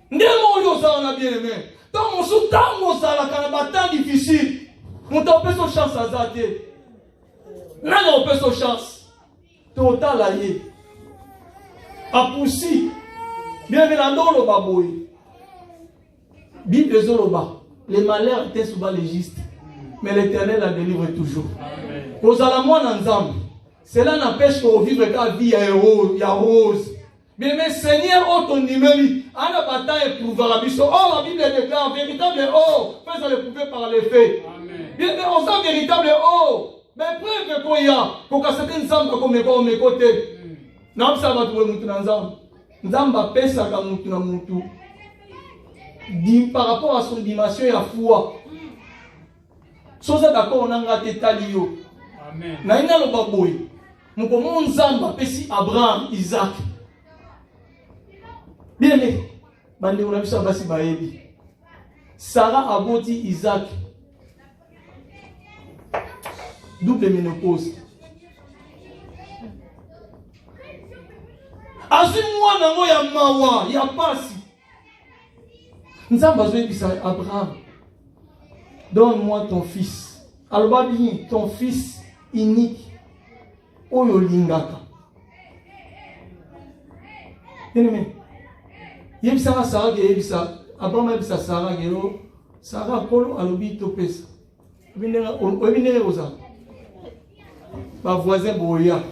ndemo yo ça on a bien aimé tant mon soutango ça la kana batan difficile mon topé so chance azate nana on peut so chance total la ye apusi bien bien ndolo baboy Bible zoloba les malheurs étaient souvent légistes mais l'Éternel la délivre toujours pour ala moi na Nzambe cela n'empêche qu'on vivre la vie ya rose. Bien, mais Seigneur, oh ton numéro, à la bataille éprouvera. Oh, la Bible déclare véritable oh, fais-le l'éprouver par les faits. Bien, mais on sent véritable oh, mais preuve qu'il y a, pour que certains ensemble comme mes côtés. Non, ça va trouver moutou ensemble. Nzamba pesa ka moutou na moutou. Par rapport à son dimension et à foi. Chose d'accord, on a raté talio. Amen. Na ina lo baboy. Moukomo Nzamba pesi Abraham, Isaac. Bien aimé, bande on a vu ça basi baebi. Sarah aboti Isaac. Double ménopause. Asi mwana ngo ya mawa, ya pasi. Nzamba zoe bisa Abraham. Donne-moi ton fils. Alba bien ton fils unique. Oyo lingaka. Bien aimé. Yebisa Sarah ke yebisa Abraham yebisa Sarah gero Sarah kolo alobi topesa obinere oza ba voisin boya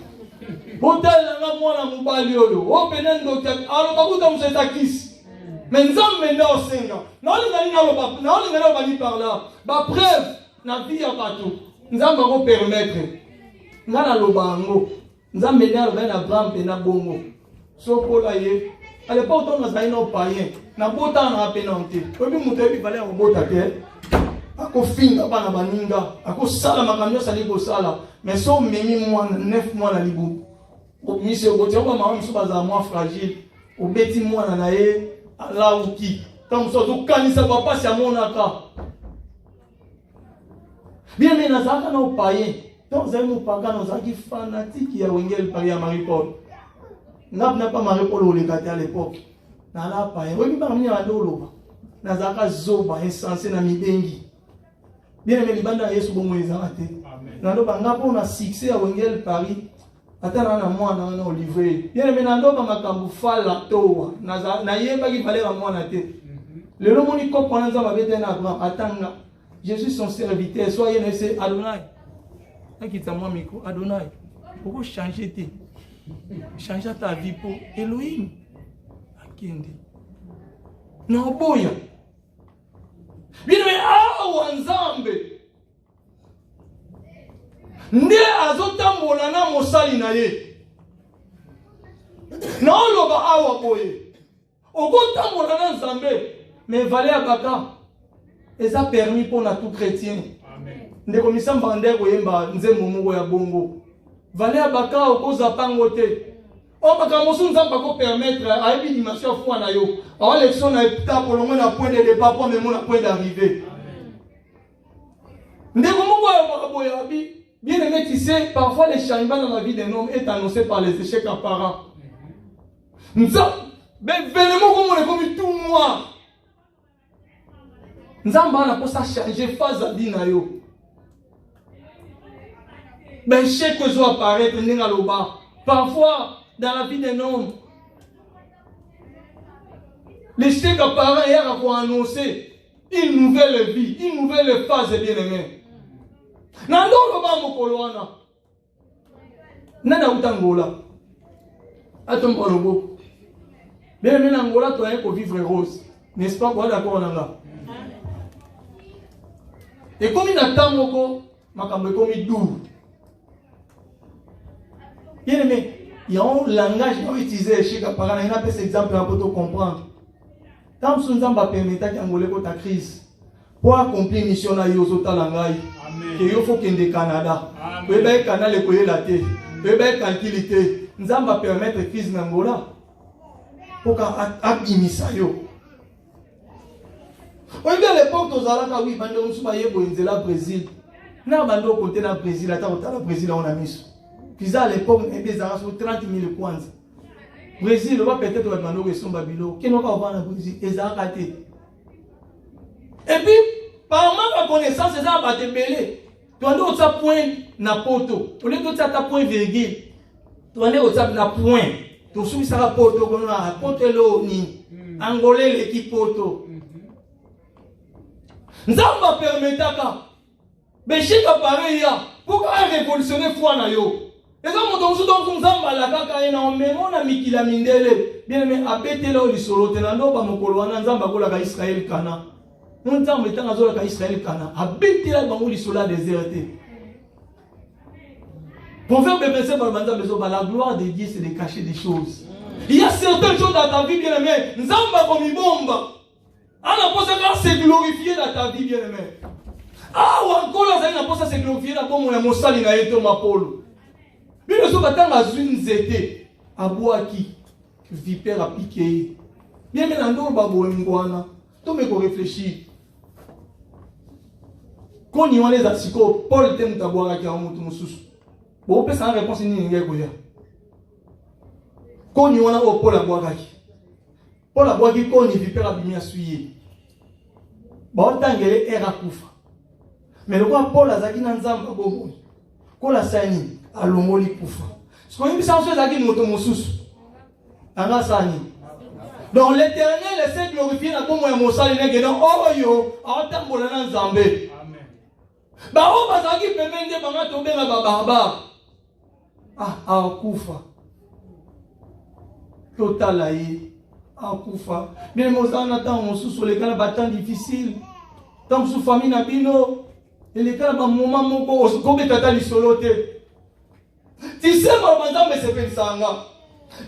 botala nga mwana mobali oyo opena ndoka aloba kuta museta kisi mais Nzambe nda osenga naolinga na bani par là ba preuve na vie ya bato Nzambe ko permettre nga na loba ngo Nzambe nda aloba na Abraham pe na bongo sokola ye. À l'époque, on a un païen. Na bota na penante. Obi mutebi fallait en bota ke. Ako finga bana baninga. Ako sala makamyo sali ko sala. Mais so memi moi 9 mois na libu. O mise o botia ba mama so baza moi fragile. O beti moi na ye. alauki. Tant que vous kanisa papa c'est monaka. Bien mais nazaka na païen. Donc ça nous pas quand nous fanatique ya wengel par ya Marie-Paul. N'a pas Marie-Paul au légaté à l'époque. Na la païen. Oui ba mni adolo. Nazaka zoba insensé na mibengi. Bien mais libanda Yesu bon ezate. Amen. Nando banga pona succès à wengel Paris. Atana na mwana na Olivier. Bien mais nando ba makambu fala towa. Na yeba ki valera mwana te. Le nom moni ko pona za babete na grand atanga. Je suis son serviteur. Soyez laissé Adonai. Quitte moi micro Adonai. Pourquoi changer tes changer ta vie pour Elohim. Akende. Non boya. Bien mais wanzambe. Nde azotambola na mosali na ye. Na loba awa boye. Okotambola na nzambe. Mais valé abaka. Et ça permis pour tout chrétien. Amen. Ndeko misamba ndeko yemba nzembo moko ya bongo. Valé abaka okoza pango te. O makamosu nzamba ko permettre a ebi dimension fwa na yo. A l'élection na epita pour le moins na point de départ pour même na point d'arrivée. Ndeko moko ya makaboya abi. Bien aimé, tu sais, parfois les changements dans la vie d'un homme est annoncé par les échecs apparents. Mais venez-moi comme on est comme tout moi. Nzamba n'a pas changer phase à vie na yo. Ben chèque que soit apparaître n'enga loba. Parfois dans la vie d'un homme, les chèques apparents hier a annoncé une nouvelle vie, une nouvelle phase bien aimé. Nando loba mokoloana. Nana utangola. Atombo lobo. Bien aimé Angola toi pour vivre rose. N'est-ce pas quoi d'accord nanga? Et comme il attend moko, makambo comme il doux. Bien aimé, il y a un langage qui est utilisé chez Kapara, il y a un peu cet exemple pour comprendre. Tant que nous avons permis qu'Angolais pour ta crise, pour accomplir une mission à Yosota Langai, qu'il faut qu'il y ait Canada. Vous avez Canada, vous avez la terre, vous avez calculé. Nous avons permettre la crise d'Angola pour qu'il ça. Oui, à l'époque, nous avons dit que nous avons Brésil. Nous avons côté dans le Brésil, le Brésil, on a mis. Puis à l'époque, nous avons 30 000 points. Brésil, on va peut-être demander que son Babylone. Qui nous va voir le Brésil? Ils ont raté. Et puis, par manque de connaissance, ils ont raté belé. Tu as dit que point na poto. Tu as dit que tu as point virgule. Tu as dit que tu as point. Tu as dit que tu as poto. Tu as poto ni. Angolais l'équipe poto. Nzamba permetaka. Beshika pareil ya. Pour révolutionner foi na yo. Et ça mon donzo donc nzamba la kaka ina omemo na mikila mindele. Bien aimé abetela o lisolo tenando ba mokolo wana nzamba ko la ka Israël kana. Nzamba etanga zo la ka Israël kana. Abetela ba mo lisolo déserté. Proverbe verset par manza bezo ba la gloire de Dieu c'est de cacher des choses. Il y a certaines choses dans ta vie bien aimé. Nzamba ko mibomba. On a posé à se glorifier dans ta vie, bien aimé. Ah, ou encore, on a posé à se glorifier dans ton mon sali na eto ma polo. Bien le soir, quand on a une zété, à boaki, vipère à piquer. Bien maintenant, on va boire une guana. Tout me réfléchir. Quand on les assicaux, Paul t'aime ta boire à qui a un mouton sous. Bon, on peut s'en répondre, ni n'y a rien. Quand on a Paul à boire à qui. Paul a boire qui, quand on y vipère à bimia suyer. Bon, tant qu'elle est à Koufa. Mais le roi Paul a zaki nanzamba bobo. Quand la sani a l'omoli Koufa. Ce qu'on dit, c'est que zaki motomosous. Anga sani. Donc l'éternel essaie de glorifier la bombe et Moussa les donc oh yo, a tambola nanzambe. Amen. Bah oh bazaki pemende banga tombe na baba. Ah Koufa. Total aïe. Koufa. Bien Moussa n'attend mon sous sur les cas battant difficile. Tant sous famille nabino. Et les cas ba moment moko comme tata lisolote. Tu sais ma madame mais c'est fait ça nga.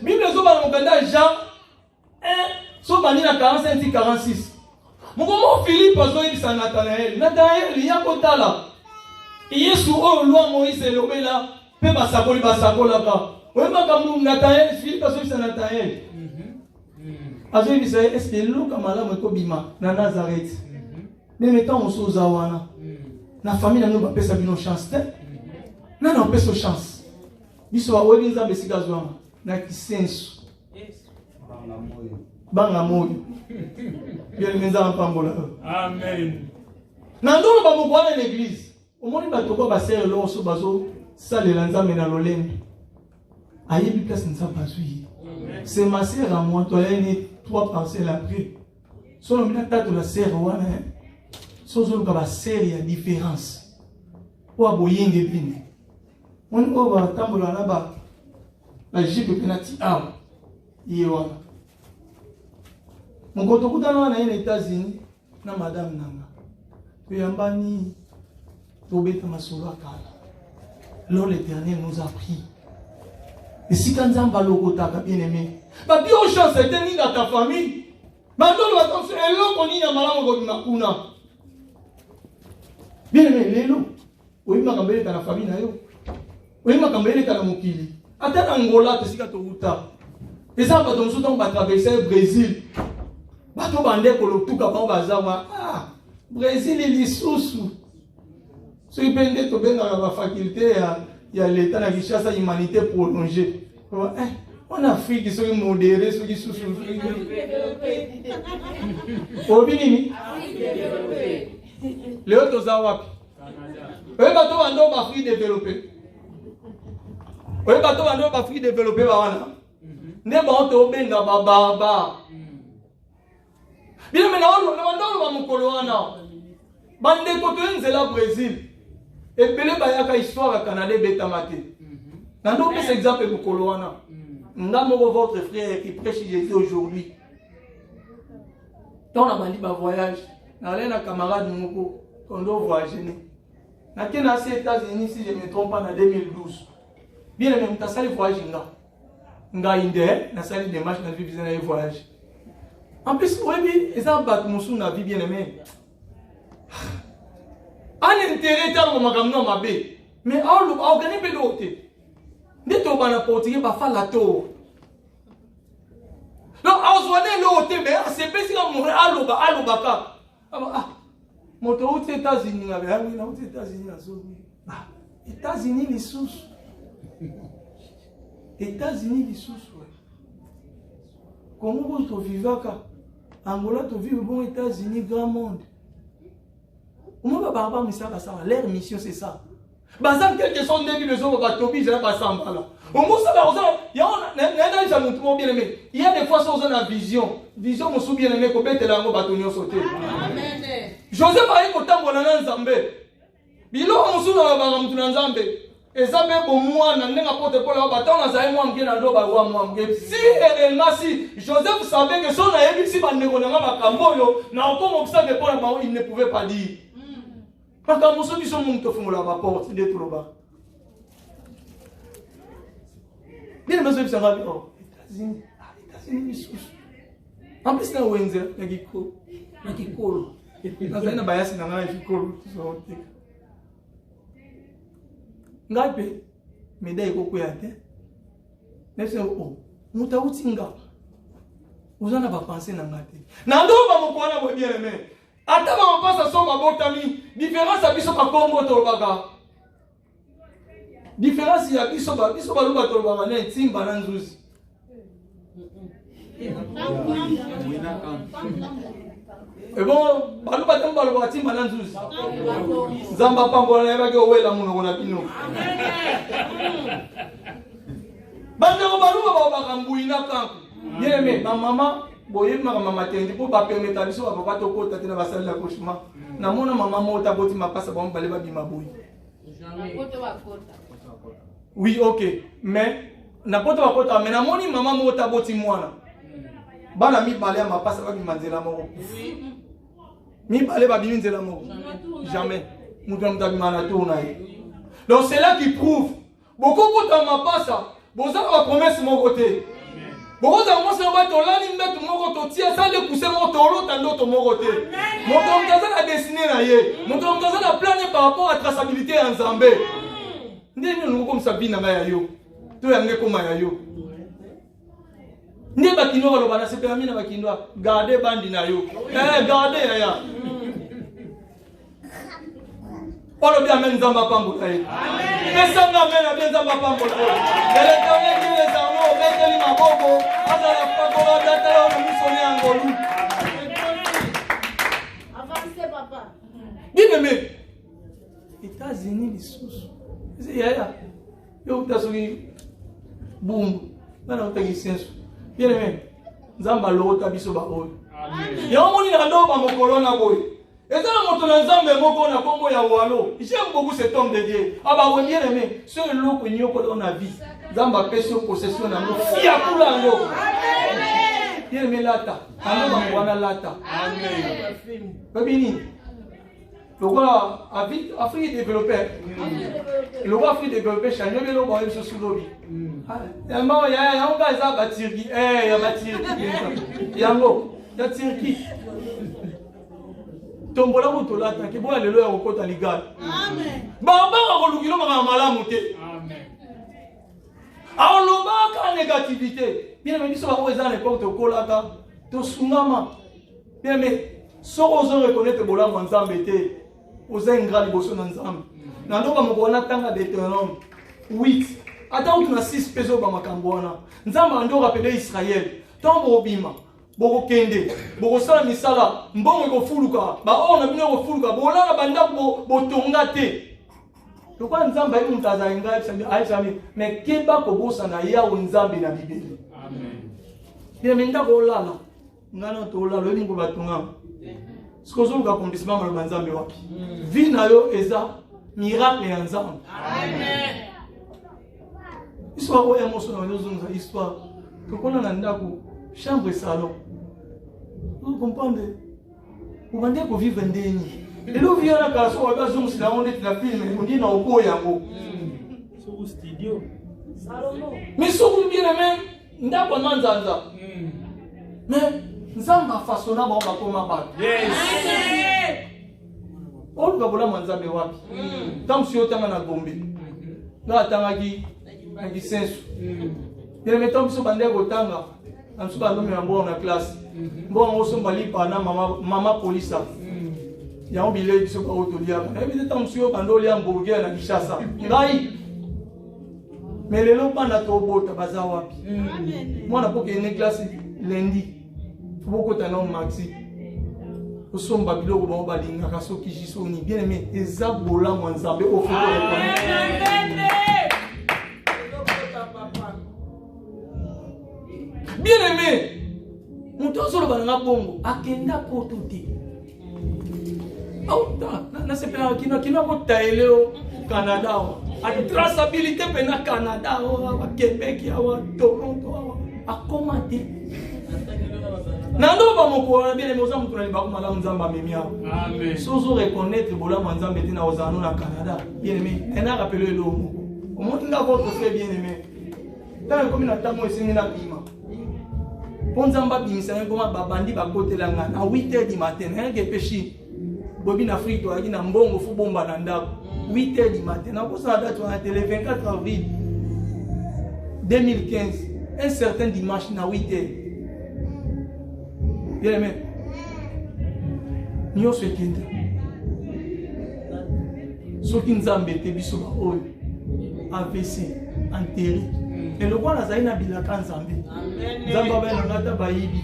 Bible zo ba mokanda Jean 1 so bani na 45 46. Mon Philippe azo yebisa Nathanaël. Nathanaël il y a kotala. Yesu o loi Moïse elobela pe basakola ka. Oyeba ka Nathanaël Philippe azo yebisa Nathanaël. Est-ce que l'eau comme la mekobima na Nazareth? Mais mettons on sous Zawana. Na famille n'a pas payé une chance. Na n'a pas de chance. Biso wa weli nzambe sika zwama. Na kisensu. Banga moyo. Bien nzambe pambola. Amen. Na ndolo ba mokwana l'église. Omoni bato ko ba sere lo so bazo salela nzambe na loleme. Ayebi place nzambe azui. C'est ma sœur à moi, toi, elle est 3 parcelles après. Solo mina tatu la sœur wana. Sozo ka ba sœur ya différence. Wa boyenge bine. On ko ba tambola na ba la jipe penati a. Yewana. Mon koto kutana na les États-Unis na madame nanga. Tuyambani tobeta masolo akala. Alors l'Éternel nous a pris. Et si quand Nzamba lokotaka bien aimé, bah bien aux chances c'était ni dans ta famille. Maintenant le attention et l'eau qu'on y a malade au makuna. Bien aimé lelo. Oui ma kambele ta la famille na yo. Oui ma kambele ta la mokili. Ata Angola te sika to uta. Et ça va donc souvent va traverser le Brésil. Ba to bande ko lo tuka ba bazama. Ah, Brésil il lisusu. Ce qui pende to benga la faculté il y a l'état de la humanité prolongée. En Afrique, ils sont modérés, ceux qui sont sous. Au Bénin, les autres Zawap. Eux, bateau en Afrique développée. Eux, bateau en Afrique développée, ne bon to benga baba. Bien maintenant, on va mukoloana. Bande koto nzela Brésil. Et Belé Bayaka histoire à Canada Betamate. Dans d'autres exemples, vous coloana. Nous avons votre frère qui prêche Jésus aujourd'hui. Quand on a dit voyage, on a un camarade Moko, on doit voyager. On a été aux États-Unis, si je ne me trompe pas, en 2012. Bien aimé, on a sali voyage. On a une idée, on a sali des marches, on a vu visiter un voyage. En plus, oui, ils ont battu mon sou, on a vu bien aimé. Un intérêt dans le magasin ma bé, mais on a organisé peu d'autres. Dès que on a porté, on va faire la tour. Donc on se voit l'autre, mais c'est pas si on a alobaka. Ah, mon tour aux États-Unis, oui, aux États-Unis, États-Unis les sous. États-Unis les sous. Comment vous vivez Angola, tu vis aux États-Unis, grand monde. Comment va parler de ça? Leur mission c'est ça. Bazam quelques sont début les autres va tobi je pas ça là. Au moins ça il y a bien aimé. Il y a des fois sans une vision mon sou bien aimé ko bete la ngo batonyo sauter. Amen. Joseph a ko tambo na Nzambe. Bilo mon sou na ba mutu na Nzambe. Ezabe bo mwana ndenga porte pour la baton na zaï moi mke na ndo ba wa moi mke. Si réellement si Joseph savait que son a élu si bande ko na makambo yo na okomo observer pour la il ne pouvait pas dire. Parce que nous sommes tous les gens la porte de tout le bas. Bien les gens sont États-Unis, États-Unis. En plus na Wenzel, na Giko, na Kikolo. Na zana bayasi na ngana Kikolo so tika. Ngape médaille ko kuyate. Nese o, mutauti ngapa. Uzana ba penser na ngate. Na ndo ba mokwana bo bien aimé. Attends, on passe à son babotami. Différence à biso Congo tolbaga. Différence il y a biso baluba tolbaga na timba na nzuzi. Et bon, baluba temba baluba timba na nzuzi. Zamba pambola na yaba ke owela muno kona pino. Bande baluba baluba kambuina kanku. Bien aimé, ma maman boye maman tendi pour pas permettre biso ba papa to kota tena basali la cauchemar na mona maman mota boti mapasa ba mbale ba bima boye oui OK mais na poto ba kota mais na moni maman mota boti mwana bana mi balé mapasa ba bima nzela moko mi balé ba bima nzela moko jamais mutu mta bima na to na ye donc c'est là qui prouve beaucoup kota mapasa boza ba promesse mon côté. Bon, vous avez commencé à mettre l'anime de mon côté, ça de pousser mon taureau dans l'autre mon côté. Mon tombe a dessiné là, mon tombe a plané par rapport à la traçabilité en Zambé. Nous comme ça, bien à yo. Tout est comme à yo. Nde bakino baloba na sepela mina bakino garder bandi na yo. Garder ya. Olo bien men nzamba pambola ye. Amen. Pesanga men na bien nzamba pambola. Ele tone ki les arnaud beteli maboko, azala pakola datala na musoni angolu. Avancez papa. Bien aimé. États-Unis lisusu. C'est yaya. Yo tasuri boum. Bana utaki sensu. Bien aimé. Nzamba lota biso ba oyo. Amen. Ya omoni na ndo ba mokolo na boy. Et dans la montagne, on a combo ya walo. J'aime beaucoup cet homme de Dieu. Ah bah oui, bien aimé. Ce lot que nous avons a vie. Zamba pèse possession dans nos filles à Poulango. Bien aimé lata. Amen. Wana lata. Amen. Babini. Le roi Afrique développé. Le roi Afrique développé, change bien le roi sur sous l'obi. Il y a un gars à Batirki. Il y a Batirki. Il y a un mot. Il y a Tirki. Tombola motola tanki bo lelo ya okota ligal. Amen. Baba ko lukilo maka malamu te. Amen. Aloba ka négativité. Bien mais biso ba ko ezana ko to kolaka to sungama. Bien mais soko zo reconnaître bola nzambe te. Oza ingra liboso na nzambe. Na ndo ba mokona tanga Deutéronome 8. Ata utu na 6 peso ba makambo wana. Nzambe ndo rappeler Israël. Tombo obima. Boko kende, boko sala misala, mbongo ko fuluka, ba ona bino ko fuluka, bolala banda bo tonga te. Lokwa nzamba yi mutaza inga aisami, mais keba ko bosa na ya nzambe na Bibeli. Amen. Bien menda ko lala. Ngana to lala ni ko batunga. Sikozo ka accomplissement ma nzambe wapi. Vi na yo eza miracle ya nzambe. Amen. Histoire o emotion na nzunza histoire. Kokona na ndako chambre salon. Vous comprenez? Vous vendez pour vivre ndeni. Et là vient la kaso wa bazum sila on est la film on dit na oko yango. Sur studio. Salon. Mais so vous bien même ndako manzanza. Mais nzamba façonna ba koma ba. Yes. On va bola manzambe wapi? Tant si otanga na Gombe. Na tangaki ngi sensu. Bien mettons biso bande ko tanga. Ansuka ndo mbo na classe. Bon osomba lipa na mama polisa. Ya obile biso ba otolia. Ebi te tamsio bando lia mbourger na Kishasa. Ngai. Mais lelo bana to bota baza wapi? Moi na poke ne classe lundi. Boko tana maxi. Osomba biloko ba balinga kaso kijisoni. Bien aimé, ezabola mwanzambe ofuko reconnaître. Bien aimé, nous tous sur le banana bongo, akenda kotote. Na sepela kina ko taile au Canada. A traçabilité pena Canada au Québec au Toronto a commenter. Nando ba moko bien aimé oza mutuna li ba ko mala nzamba memia. Amen. Sozo reconnaître bola nzambe tina ozano na Canada. Bien aimé, ena rappelé le moko. Au moins nga votre frère bien aimé. Tant comme na tamo esini na bima. Ponzamba bimisa ngoma babandi bakotela nga na 8h du matin ngeke peshi bobi na Afrique to na mbongo fu bomba na ndako 8h du matin na kosa date na télé 24 avril 2015 un certain dimanche na 8h bien aimé nyo sekende soki nzambe te biso ba oyo AVC enterré. Et le roi Nazaï na bilaka nzambe. Nzamba ba na ngata bayibi.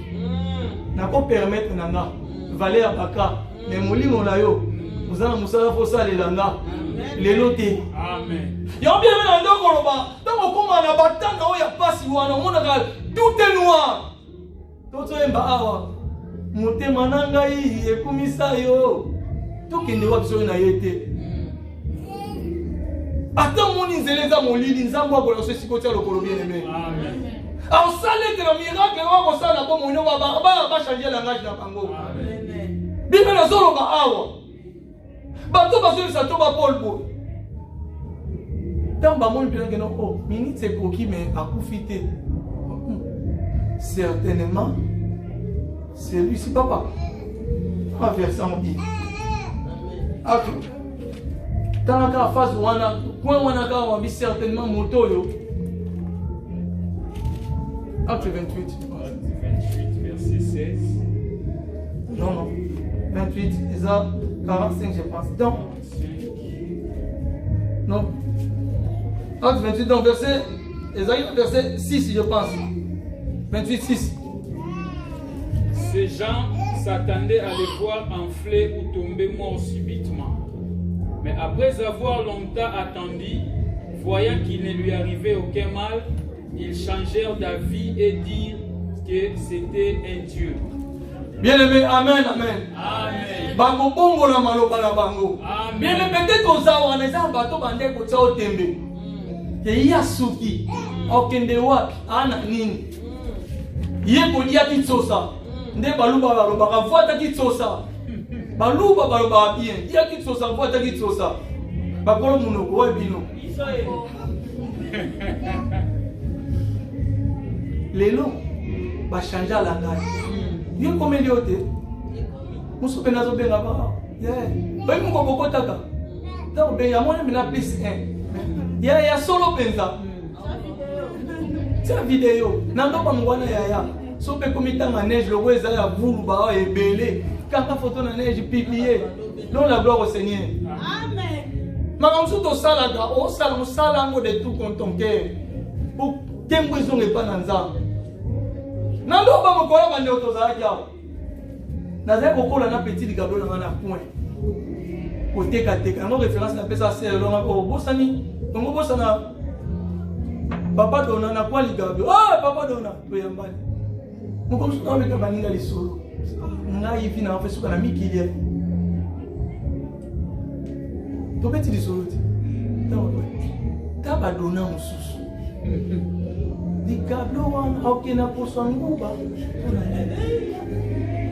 Na ko permettre nanga valer baka mais molimo na yo. Muzana musala fo salela nga. Lelo te. Amen. Ya bien na ndoko loba. Tango koma na batanga o ya pasi wana mona ka tout est noir. Toto emba awa. Motema nanga yi ekumisa yo. Tokende wa biso na yete. Attends mon inzeleza molili nzambo akola so sikotia lokolo bien aimé. Amen. Alors ça le miracle wa ko sala bo monyo ba changer langage na bango. Amen. Bible na zolo ba awa. Bato ba zo sa to ba Paul bo. Tamba mon bien que non oh, minute c'est coquille mais a profiter. Certainement c'est lui si papa. En versant dit. Amen. Dans la phase wana coin wana ka wa bi certainement moto yo acte 28 Non. 28, ça 45, je pense. Donc, non. Acte 28, donc verset 6, je pense. 28, 6. Ces gens s'attendaient à les voir enfler ou tomber morts subitement. Mais après avoir longtemps attendu, voyant qu'il ne lui arrivait aucun mal, ils changèrent d'avis et dirent que c'était un Dieu. Bien-aimé, amen, amen. Amen. Bango bongo na maloba na bango. Amen. Bien-aimé, peut-être oza wana eza bato bande kotsa otembe. Ye ya suki. Okende wapi? Ana nini? Ye kolia kitsosa. Nde baluba balobaka vuata kitsosa. Baluba balobaka bien. Ya kitsosa vuata kitsosa. Bakolo munoko wa bino. Lelo ba changer la ngati. Yo komeli ote. Musu penazo benga ba. Yeah. Ba mu ko taka. Ta be ya mona mina plus 1. Ya solo penza. C'est vidéo. Nando pa mwana ya. So pe komita na neige le weza ya vulu ba ebele. Kaka photo na neige publié. Donne la gloire au Seigneur. Amen. Makamsu to salaka, o sala musala ngo de tout con ton cœur. Pour tembo zonge pa na nzambe. Nando ba mokola ba ndoto za aja. Naza kokola na petit gablo na na point. Koteka teka no référence na pesa sel longa ko bosani. Ngo bosana papa dona na kwa ligablo. Ah papa dona to yambani. Moko msuka meka baninga lisolo. Nga yivi na fa suka na mikilia. To beti lisolo ti. Taba dona mususu. Ligablo wana okena poswa nguba.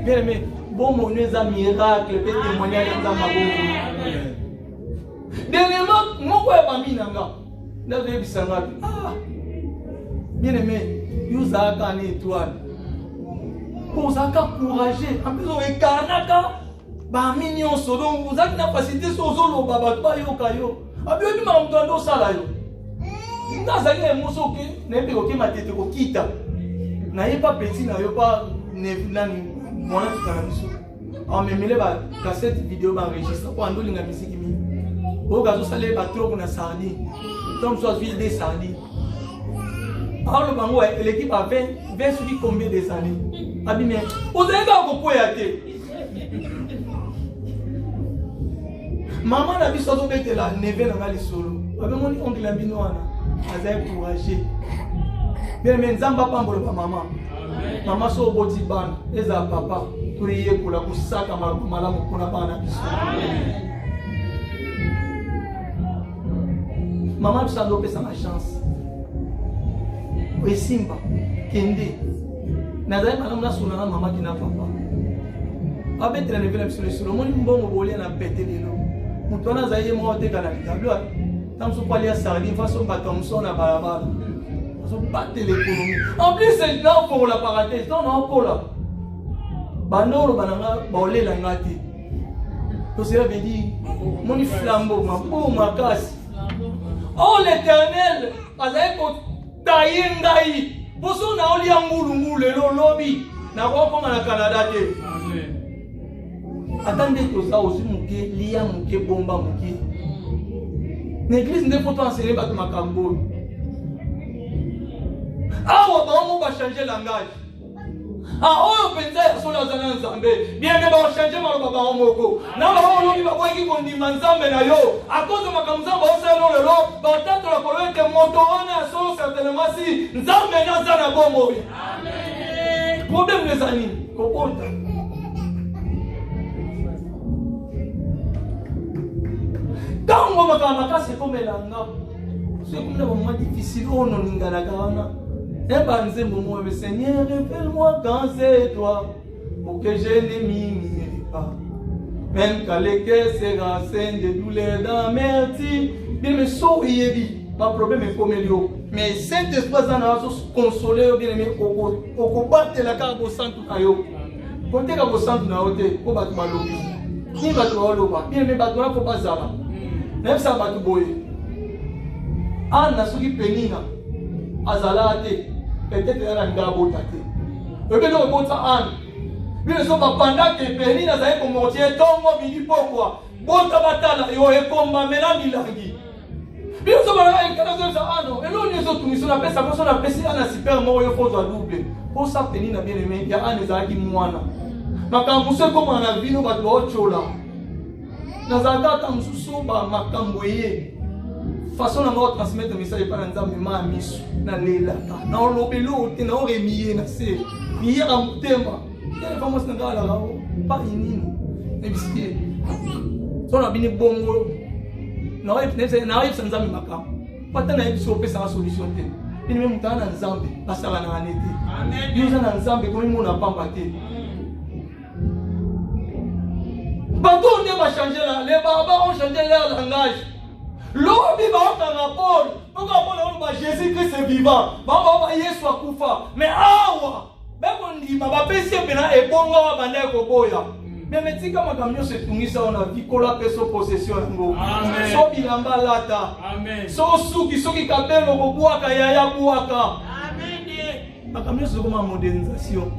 Bien aimé, bon mon un miracle, peut témoigner dans ma bouche. Dernièrement, mon père m'a mis dans le bisanga. Ah, bien aimé, vous avez un étoile. Vous avez courageux. En plus, vous avez kanaka. Bah mignon, so donc vous avez une capacité sur solo baba pas yo kayo. Abi obi ma mtondo sala yo. Ndazali emoso ke, nembe ko ke matete ko kita. Na yepa petit na yo pa nani. Mwana tukanabiso amemele ba cassette vidéo ba enregistre ko ando linga misiki mi o gazo sale ba trop kuna sardi comme soit ville des sardi alors bango l'équipe a 20 sur combien des années abime o zeka ko poya te maman na biso zo betela neve na ngali solo abe moni oncle na bino wana azai courageux bien mais nzamba pambolo ba maman. Maman so boti ban eza papa prier pour la kusaka malamu kuna bana biso. Maman ça doit pesa ma chance. Osimba kende. Nazai malamu na suna na maman kina papa. Abetre na vela biso le moni mbongo bolia na pete lelo. Mutu na zaye mo te kana tablo. Tam so kwali ya sardi façon batomso na barabara. Battre l'économie. En plus, c'est là pour la parenthèse. Non, non, pour là. Bandoro, bananga, baolé la ngati. Donc, cela veut dire, mon flambeau, ma peau, ma casse. Oh, l'éternel, azaï ko tayengai. Boso na oli angulu le lobby. Na ko comme na Canada te. Amen. Attendez que ça aussi muké, lia muké, bomba muké. L'église ne faut pas enseigner ba makambo. Ah, on va changer langage. Ah, on peut dire sur la zone ensemble. Bien, mais on va changer ma baba en moko. Non, on va dire qu'on dit ensemble na yo. À cause de ma kamza, on sait non le lot. Dans tant la colonne que mon torona sont certainement si nzambe na zana bomo. Amen. Problème les amis. Comprendre. Quand on va faire ma casse, c'est comme l'anga. C'est comme un moment difficile. On n'a pas de et banze momo, mais Seigneur, révèle-moi quand c'est toi, pour que je ne m'ignore pas. Même quand les cœurs se renseignent de douleur d'amertume, bien me souriez, ma problème est comme lui. Mais Saint-Esprit en a consolé, bien me au combat de la carte au centre à yo. Quand tu es au centre na hote, au battu malobi. Ni battu oloba, bien me battu na faut pas ça. Même ça battu boy. Anna soki penina. Azalate. Peut-être qu'elle a un gars beau tâté. Le gars beau tâté. Bien so pendant que Péni n'a pas commencé tongo bini pokwa. Bota batala yo ekomba mena milangi. Bien so bana ekana zo ano. Elo ni zo tumiso na pesa personne na pesa na super mo yo faut double. Pour ça Péni na bien aimé ya ane za ki mwana. Makambo se koma na vino ba do chola. Na za data msusu ba makambo ye. Façon na mo transmettre message par nzambe ma misu na lela. Na olobelo te na oremiye na se. Ni ya mutema. Il faut que je ne pas inini. Si on a bien bongo, n'arrive sans amis makam. Pas tant d'aller sur la solution. Il même temps dans Zambie, parce que la année. Nous sommes dans Zambie comme on n'a pas battu. Bateau ne va changer là. Les barbares ont changé leur langage. L'homme vivant en rapport. On va Jésus-Christ est vivant. On va Yesu akufa. Mais awa. Ma pesi pena ebonga wa banda ko boya. Mais tika makamyo se tungisa ona vikola peso possession ngo. So bilamba lata. Amen. So suki soki kabelo ko buaka ya buaka. Amen. Makamyo se comme modernisation.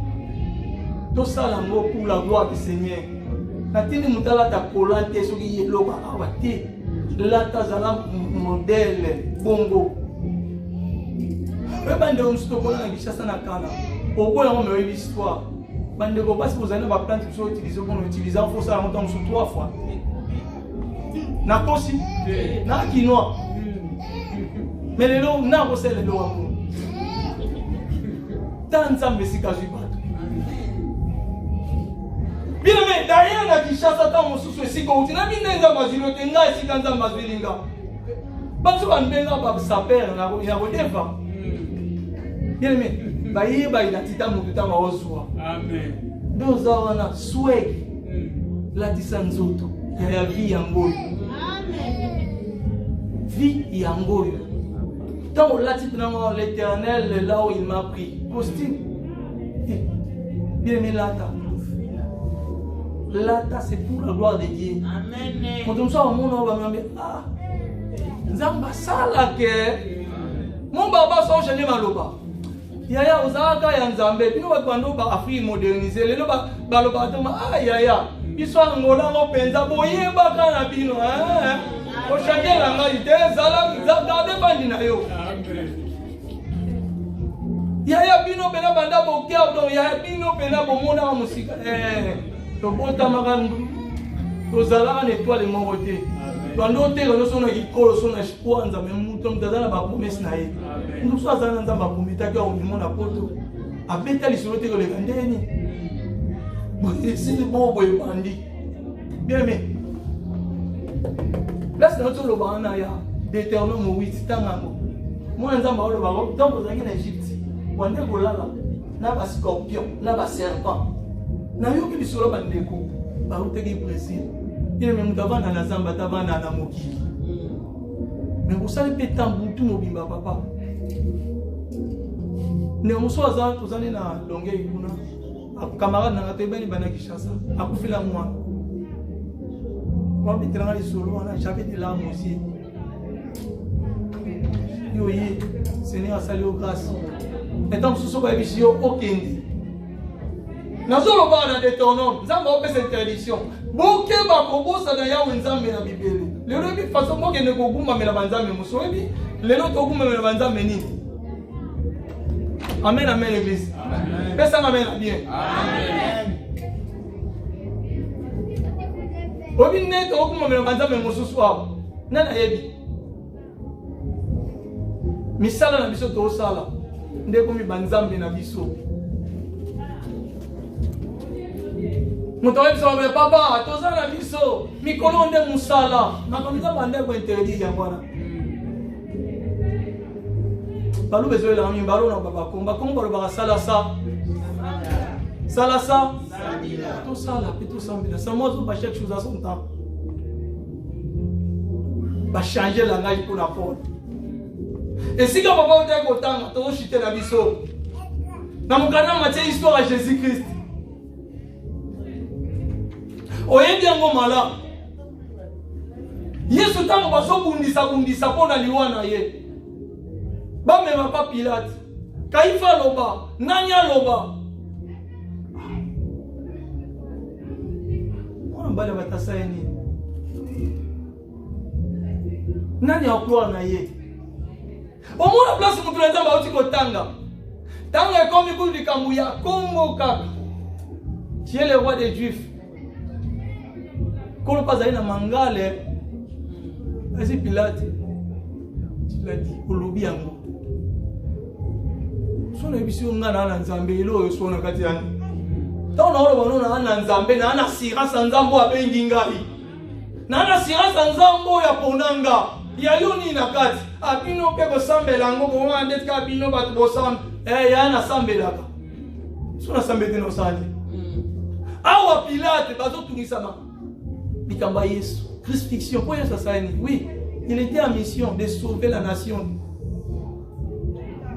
Tout ça là ngo pour la gloire du Seigneur. Natini mutala ta kolante soki yelo ba awate. Lata zala modèle bongo. Bande on se tokola na Kinshasa na kana. Au bout d'un moment, il y a une histoire. Bande ko parce que vous avez une plante qui sont utilisées pour utiliser en force à monter sur 3 fois. Na kosi, na quinoa. Mais les lots, na ko c'est les lots amour. Tant ça me sikazu bato. Bien mais derrière na Kinshasa ta mo susu siko utina binenza mazilo tenga sikanza mazilinga. Bantu bandenga ba saper na ko deva. Bien mais baye ba identité mututa maozwa. Amen. Doza wana swag. La tisanzoto ya vie yangoyo. Amen. Vie yangoyo. Tant la tipna l'Éternel là où il m'a pris. Costume. Bien mais lata. Lata c'est pour la gloire de Dieu. Amen. Quand on sort au monde on va me dire ah. Nzamba sala ke. Mon baba so chene maloba. Yaya uzaka ya nzambe bino batwando ba Afrique moderniser lelo ba loba toma yaya biso ngola ngo penza boyeba kana bino ko shangela ngai te zala zade bandi na yo yaya bino bena banda bokia do yaya bino bena bomona wa musika to bota magandu to zala na étoile mo côté twando te ko so na ikolo so na shikwanza memuto mtazana ba promesse na ye nous sommes dans un endroit qui a un monde à poto. A bétali sur le terrain de Gandeni. C'est le bon boy bandit. Bien mais. Là c'est notre le banaya. Deutéronome 8 tangango. Moi nzamba le baro. Tant vous allez en Égypte. Wande kolala. Na ba scorpion, na ba serpent. Na yo ki bisolo bandeko. Ba uteki Brésil. Il même mutavana na zamba tavana na mokili. Mais vous savez pétant boutou mobimba papa. Néanmoins, tous les na longueur ikuna. Camarade na tebeni bana Kinshasa. Akufila moi. Moi bitranga les solo na j'avais des larmes aussi. Yo yi, Seigneur salut grâce. Et donc sous ba bisio okendi. Nazolo ba na Deutéronome, nzamba opesa interdiction. Boke ba kobosa na yawe nzambe na Bibele. Lelo bi façon mo ke ne ko gumba mela banzambe musoebi. Lelo to gumba mela banzambe nini? Amen, amen, l'église. Personne amen, bien. Amen. Obi net okuma mena banzambe mususu abo. Nana yebi. Misala na biso to sala. Ndeko mi banzambe na biso. Mutoe biso be papa, to sala biso. Mikolo nde musala. Makamisa bande ko interdit ya bwana. Balou besoin la mi balou na baba komba ba sala sa. Sala sa. Tout ça là, tout ça là. Ça moi pas chaque chose à son temps. Ba changer la langue pour la porte. Et si quand papa était content, to chiter la biso. Na mukana matie histoire à Jésus-Christ. Oyebi yango mala. Yesu tango baso bundisa pona liwana ye. Ba mema pa Pilate. Kaifa loba, nanya loba. mabale batasa nini? Nani akwa na ye? Omona place mutu na nzamba oti kotanga. Tanga ekomi ku likambu ya Kongo kaka. Tu es le roi des Juifs. Quand on passe à mangale, vas-y Pilate. Tu l'as dit, au lobby en gros. Son émission n'a pas nzambe ilo son katian. Tant on a bon na nzambe na na sira sanzambo abengingai. Na na sira sanzambo ya ponanga. Ya yoni na kati. Abino pe ko sambela ngo ko ande ka bino bat bo sam. Ya na sambela ka. So na sambete no sali. Awa Pilate bazo tunisama. Bikamba Yesu. Crucifixion. Pourquoi ça ça? Oui, il était en mission de sauver la nation.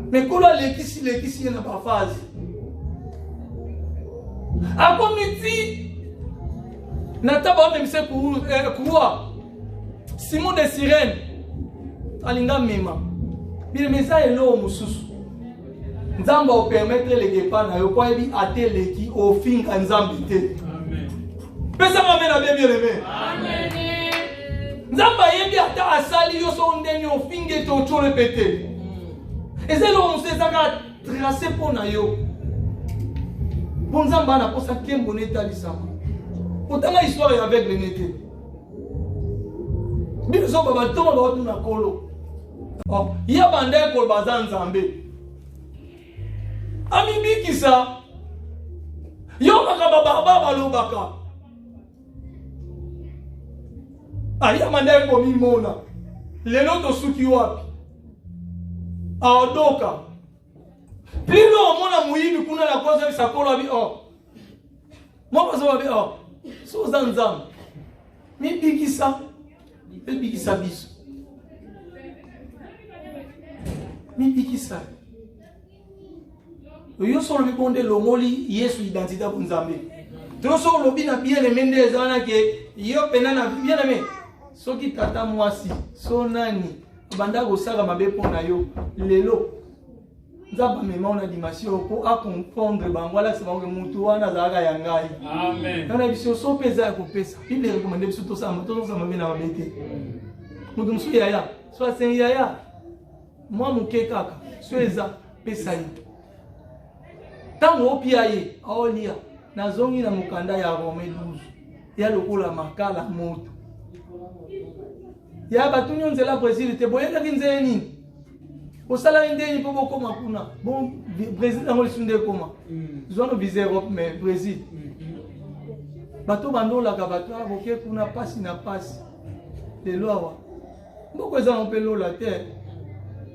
Mais quand l'église n'a pas phase. A comité, Nataba même c'est quoi? Simon de Cyrène. Alinga mema. Bien mais ça est là au mususu. Nzamba o permettre les guépas na yo kwa bi atele ki au fin nzambi te. Amen. Pesa mame na bien aimé. Amen. Nzamba yebi ata asali yo so ndeni au fin te o cho répéter. Et c'est là on sait ça tracer pour na yo. Bon nzamba na posa kembo neta lisama. Potanga histoire avec le nete. Bino so baba toma ba tu na kolo. Oh, ya bande ko bazan nzambe. Ami bikisa yo makaba baba balobaka aya mandai ko mimona lelo to suki wapi aodoka pilo mona muibi kuna la kwanza sakolo bi oh mama zo bi oh so zanzam mi bikisa biso mi bikisa. Yo solo bi konde lomoli Yesu identité pour Nzambe. To solo lobi na bien les mende zana ke yo pena na bien aimé. Soki tata mwasi, so nani banda go sala mabe pona yo lelo. Nzamba mema ona dimension pour a comprendre bangwala se bango mutu wana zaka ya ngai. Amen. Na biso so pesa ko pesa. Bible recommande biso to sama mabe na mabete. Mutu musu yaya, so asen yaya. Moi muke kaka, so eza pesa yi. Tango opiaye aolia na zongi na mukanda ya Rome 12 ya lokola makala moto ya batunyo nzela Brésil te boyeka kinzeni osala ndeni po bokoma kuna bon Brésil ngo lisunde koma zone visa Europe mais Brésil bato bandola ka bato aboke kuna pasi na pasi de loawa mboko za mpelo la terre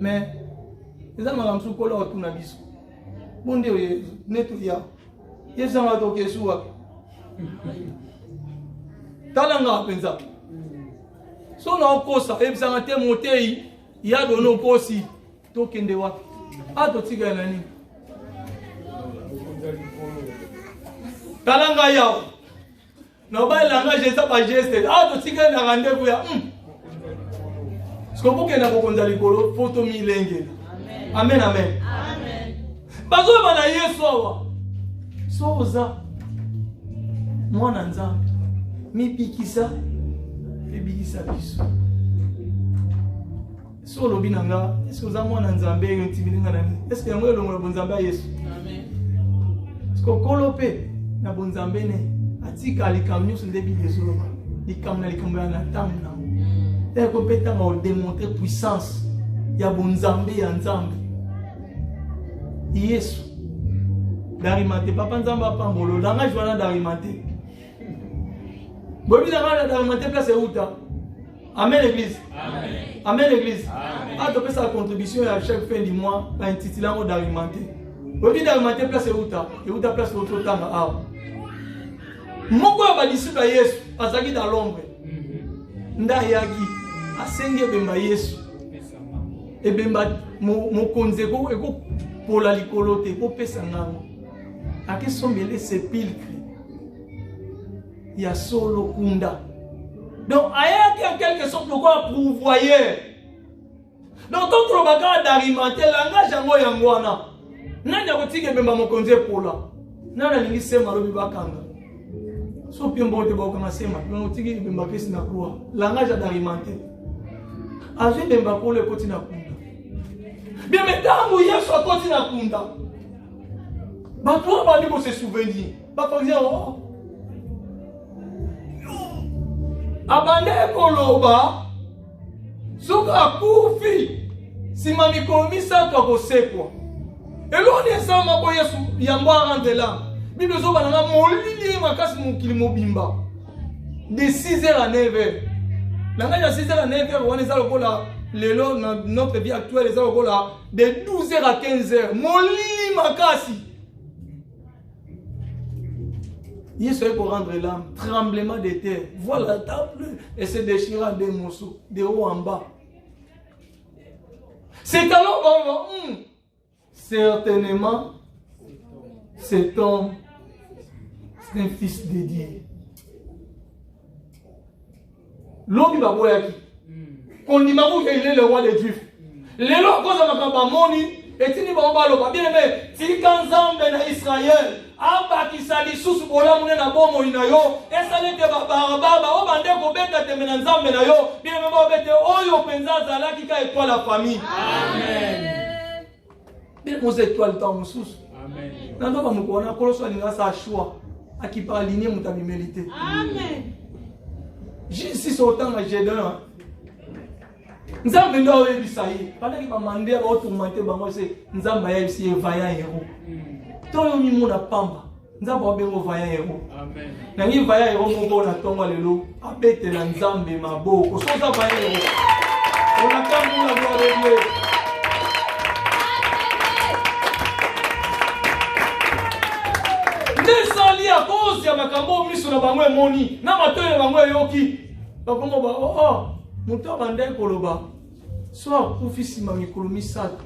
mais eza makamsu kola otuna biso bonde oye neto ya yesa ma to kesua talanga penza so na okosa ebisa te motei ya dono kosi to kende wa ato tiga nani talanga yao na ba langa jesa ba geste ato tiga na rendez-vous ya skopo kena kokonza likolo photo milenge. Amen amen. Bazo bana Yesu awa soza mwana nzambe mipikisa ebikisa biso solo binanga soza mwana nzambe ntibilinga nani est-ce que yango elongo bonzambe Yesu amen sko kolope na bonzambe ne atika likamnyo so ndebi Yesu likamna likamna na tamna et ko peta ma démontrer puissance ya bonzambe ya nzambe Yesu d'Arimathée papa nzamba pambolo langa joana d'Arimathée bobi langa d'Arimathée place uta amen l'église amen l'église a topé sa contribution à chaque fin du mois à intitulant d'Arimathée bobi d'Arimathée place uta place autre tanga a moko ba disciple Yesu azaki dans l'ombre nda yaki asenge bemba Yesu e bemba mo konzeko eko pour la likolote pour pesa ngango ake sombele sepulcre ya solo kunda donc ayaki en quelque sorte quoi pourvoyeur donc quand on va d'Arimathée langage yango yangwana nani akotike bemba mokonze pola nana lingi sema lobi bakanga So bien bon te bokanga sema, on tiki bemba kesi na croix. Langage d'alimenté. Aje bemba ko le koti na kunda. Bien mais tango Yesu akoti na kunda. Ba toi ba ndiko se souvenir. Ba par exemple abande koloba soka kufi sima mikolo misato akosekwa. Eloni esama ko Yesu yango arante là. Bible zo bananga molili makasi mokili mobimba de 6h à 9h. Nanga ya 6h à 9h on est lokola lelo dans notre vie actuelle les lokola de 12h à 15h. Molili makasi. Yesu est pour rendre l'âme, tremblement de terre. Voilà la table et se déchira des morceaux, de haut en bas. C'est alors qu'on certainement cet homme, c'est un fils de Dieu. L'homme va voir qui? Qu'on dit qu'il est le roi des Juifs. Les lois, quand ça m'a moni, et tu n'y vas pas bien aimé, si quand Zambé na Israël, aba qui s'allie sous ce bola mouné na bon moïna yo, et ça n'est que barababa, o bande ko beta te mena Zambé na yo, bien aimé ba bete oyo penza zala qui ka étoile la famille. Amen. Bien qu'on étoile tant mon sous. Amen. Nando ba mukona koloso alinga sa choix, a qui par aligner mutamimélité. Amen. J'insiste autant à Gédéon. Nous avons venu à Ebisaïe. Pendant qu'il m'a demandé à tourmenter, nous avons vu si il vaillant héros. Tant que nous avons pamba, nous avons vu un vaillant héros. Amen. Nous avons vaillant héros, nous avons vu l'élo. Abete la nzambe mabo. Nous avons vaillant héros. On a quand même la gloire de Dieu. Descendez à cause de ma cambo mis sur la banque moni. Na matin la banque yoki. Par contre oh muto bande koloba. Soit office mami kolomi sat.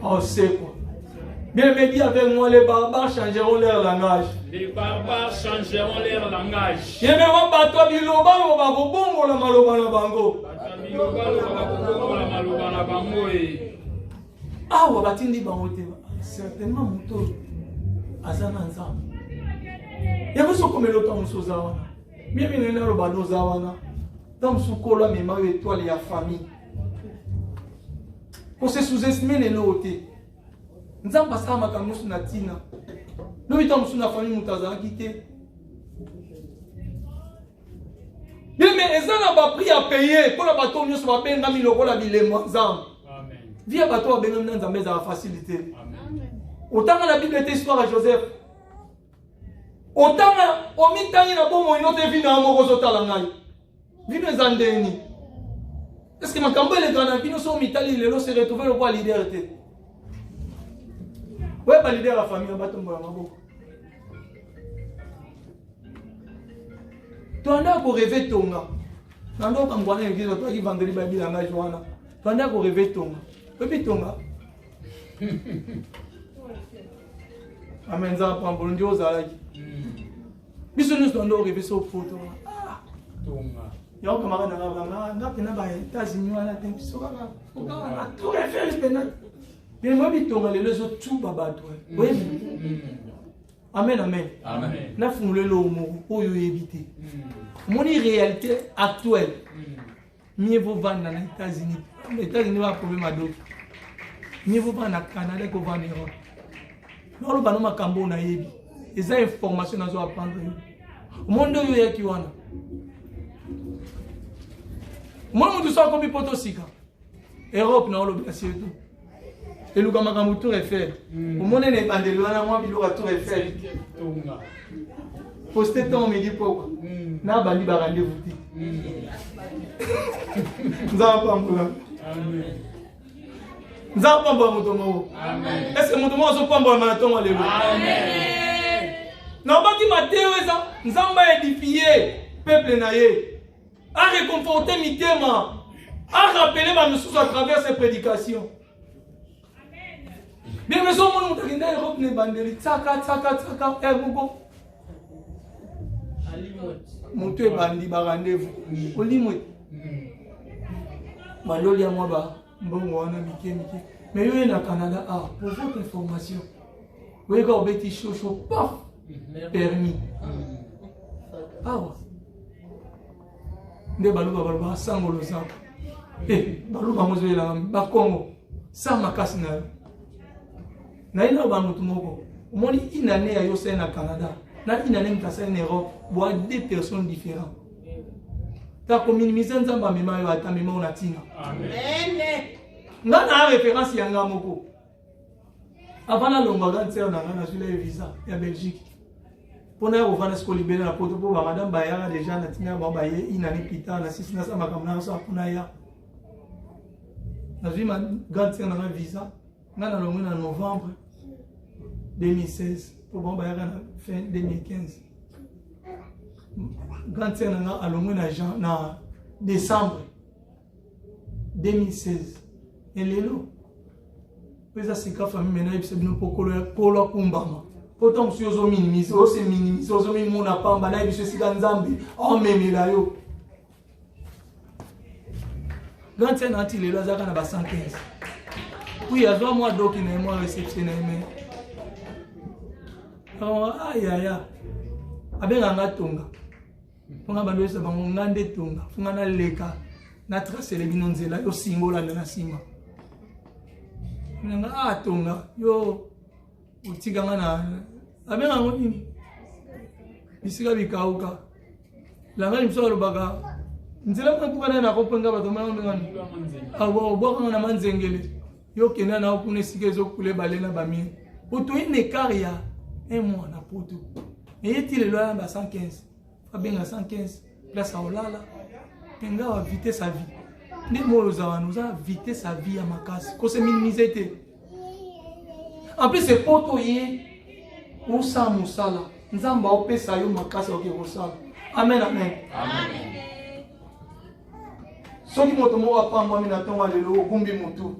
Oh c'est quoi. Bien me dit avec moi les barbares changeront leur langage. Les barbares changeront leur langage. Je me vois pas toi biloba loba bongo la maloba na bango. Biloba loba bongo la maloba na bango e. Ah wa batindi bango te. Certainement muto azana nzambe. Il y a comme le temps où zawana. Bien bien le bado zawana. Dans ce col-là, mais ma étoile et la famille. Qu'on se sous-estime les lots. Nous avons passé à ma camus natina. Nous avons sur la famille Moutaza quitté. Bien mais ils n'ont pas pris à payer pour la bateau nous soit bien dans le la ville Amen. Via bateau à Benjamin dans la facilité. Amen. Autant la Bible était histoire à Joseph. Autant au mi-temps na bon moyo te vina amoko talangai. Vino zandeni. Est-ce que ma cambo les grands vino so mitali lelo se retrouver le roi leader était. Ouais pas leader la famille batombo ya maboko. Tanda ko rêver tonga. Nando kangwana ngiro to ki vendredi ba bilanga joana. Tanda ko rêver tonga. Pepi tonga. Amen za pambo ndio zalaki. Biso nous dondo rêver sur photo. Ah, tonga. Yo camarade na banga, na pena ba États-Unis wala tem biso kaka. Oka tout référence pena. Bien moi bi tonga les autres tout baba toi. Oui. Amen amen. Amen. Na fumule lo mo oyo éviter. Mon réalité actuelle. Mieux vaut vendre dans les États-Unis. Les États-Unis va problème à d'autres. Mieux vaut vendre au Canada qu'au vendre en Europe. Non le banoma kambo na yebi. Les informations nous ont apprendre. Au monde où il y a qui wana. Moi on tout ça comme potosika. Europe na lo bien sûr tout. Et le gama kamu tour Eiffel. Au monde n'est pas de loin moi bilo tour Eiffel. Poster ton me dit pourquoi. Na bandi ba rendez-vous ti. Nous avons pas encore. Amen. Nous avons pas encore motomo. Amen. Est-ce que motomo so pas bon marathon alléluia. Amen. Non pas qui m'a théorisé, nous avons édifié peuple naïe, à réconforter mitema, à rappeler ma nous à travers ces prédications. Bien mais on nous dit que Europe n'est bandeli, tsaka ergo. Monte bandi ba rendez-vous. Olimwe. Maloli à moi ba mbongo wana mike. Mais yo na Canada pour votre information. Vous avez un petit chaud paf. Permis. awa nde baluba baloba sangolo zako baluba mozoyela bakongo sa makasi na yo naina bamutu moko omoni une année ya yo sali na Canada na une année mukasali na Europe boa deux personnes différentes tako minimize nzambe amema yo ata mema ona tina nga na référence ya nga moko avant na longwa ga ntseo na nga na zula visa ya Belgique pona ya kovanda siko libele na poto po bamadame bayaka déjà na tina ba baye une année plus tard na sisi na sa makambo na so pona ya na zui ma ga ntseo na nga visa nga na longwa na novembre 2016 pour bon bayaka na fin 2015 ga ntseo na nga alongwa na décembre 2016 et lelo pesa sika famille mena ibise bino pokolo kumbama poto musu yozo minimize ose minimize ozo mimuna pamba na ibise sika nzambe omemela yo gantia na ti lelo azaka na ba 115 oui azwa moi doki na moi réception na me aya abenga ngatonga ponga bando esa bango ngande tonga funga na leka na tracer le bino nzela yo singola na sima nga tonga yo utiganga na abenga ngoni bisika bikauka langa limso baga nzela kwa na kopenga bato manga ngani abo boka na manzengele yo kena na okune sikezo kule balela bami poto ine karia un mois na poto et il est là à 115 abenga 115 place à olala penga va vite sa vie ni moloza nous a vite sa vie à makasi ko se minimiser te en plus c'est poto yé ou sa musala nzamba opesa yo makasi oke kosala amen amen amen soki moto mo apamba mina tonga lelo gumbi mutu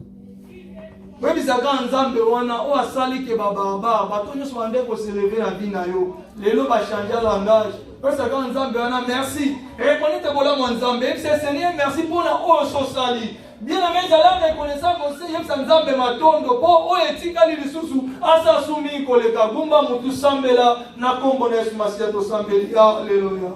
webi zaka nzambe wana o asali ke baba bato nyo so ande ko se lever na vie na yo lelo ba changer langage parce que nzambe wana merci reconnaître bola mo nzambe c'est Seigneur merci pour na o so sali bien amen zala reconnaissant aussi yem nzambe matondo po o etikali lisusu asa sumi koleka gumba mutu sambela na kombo na Yesu Masia to sambeli haleluya.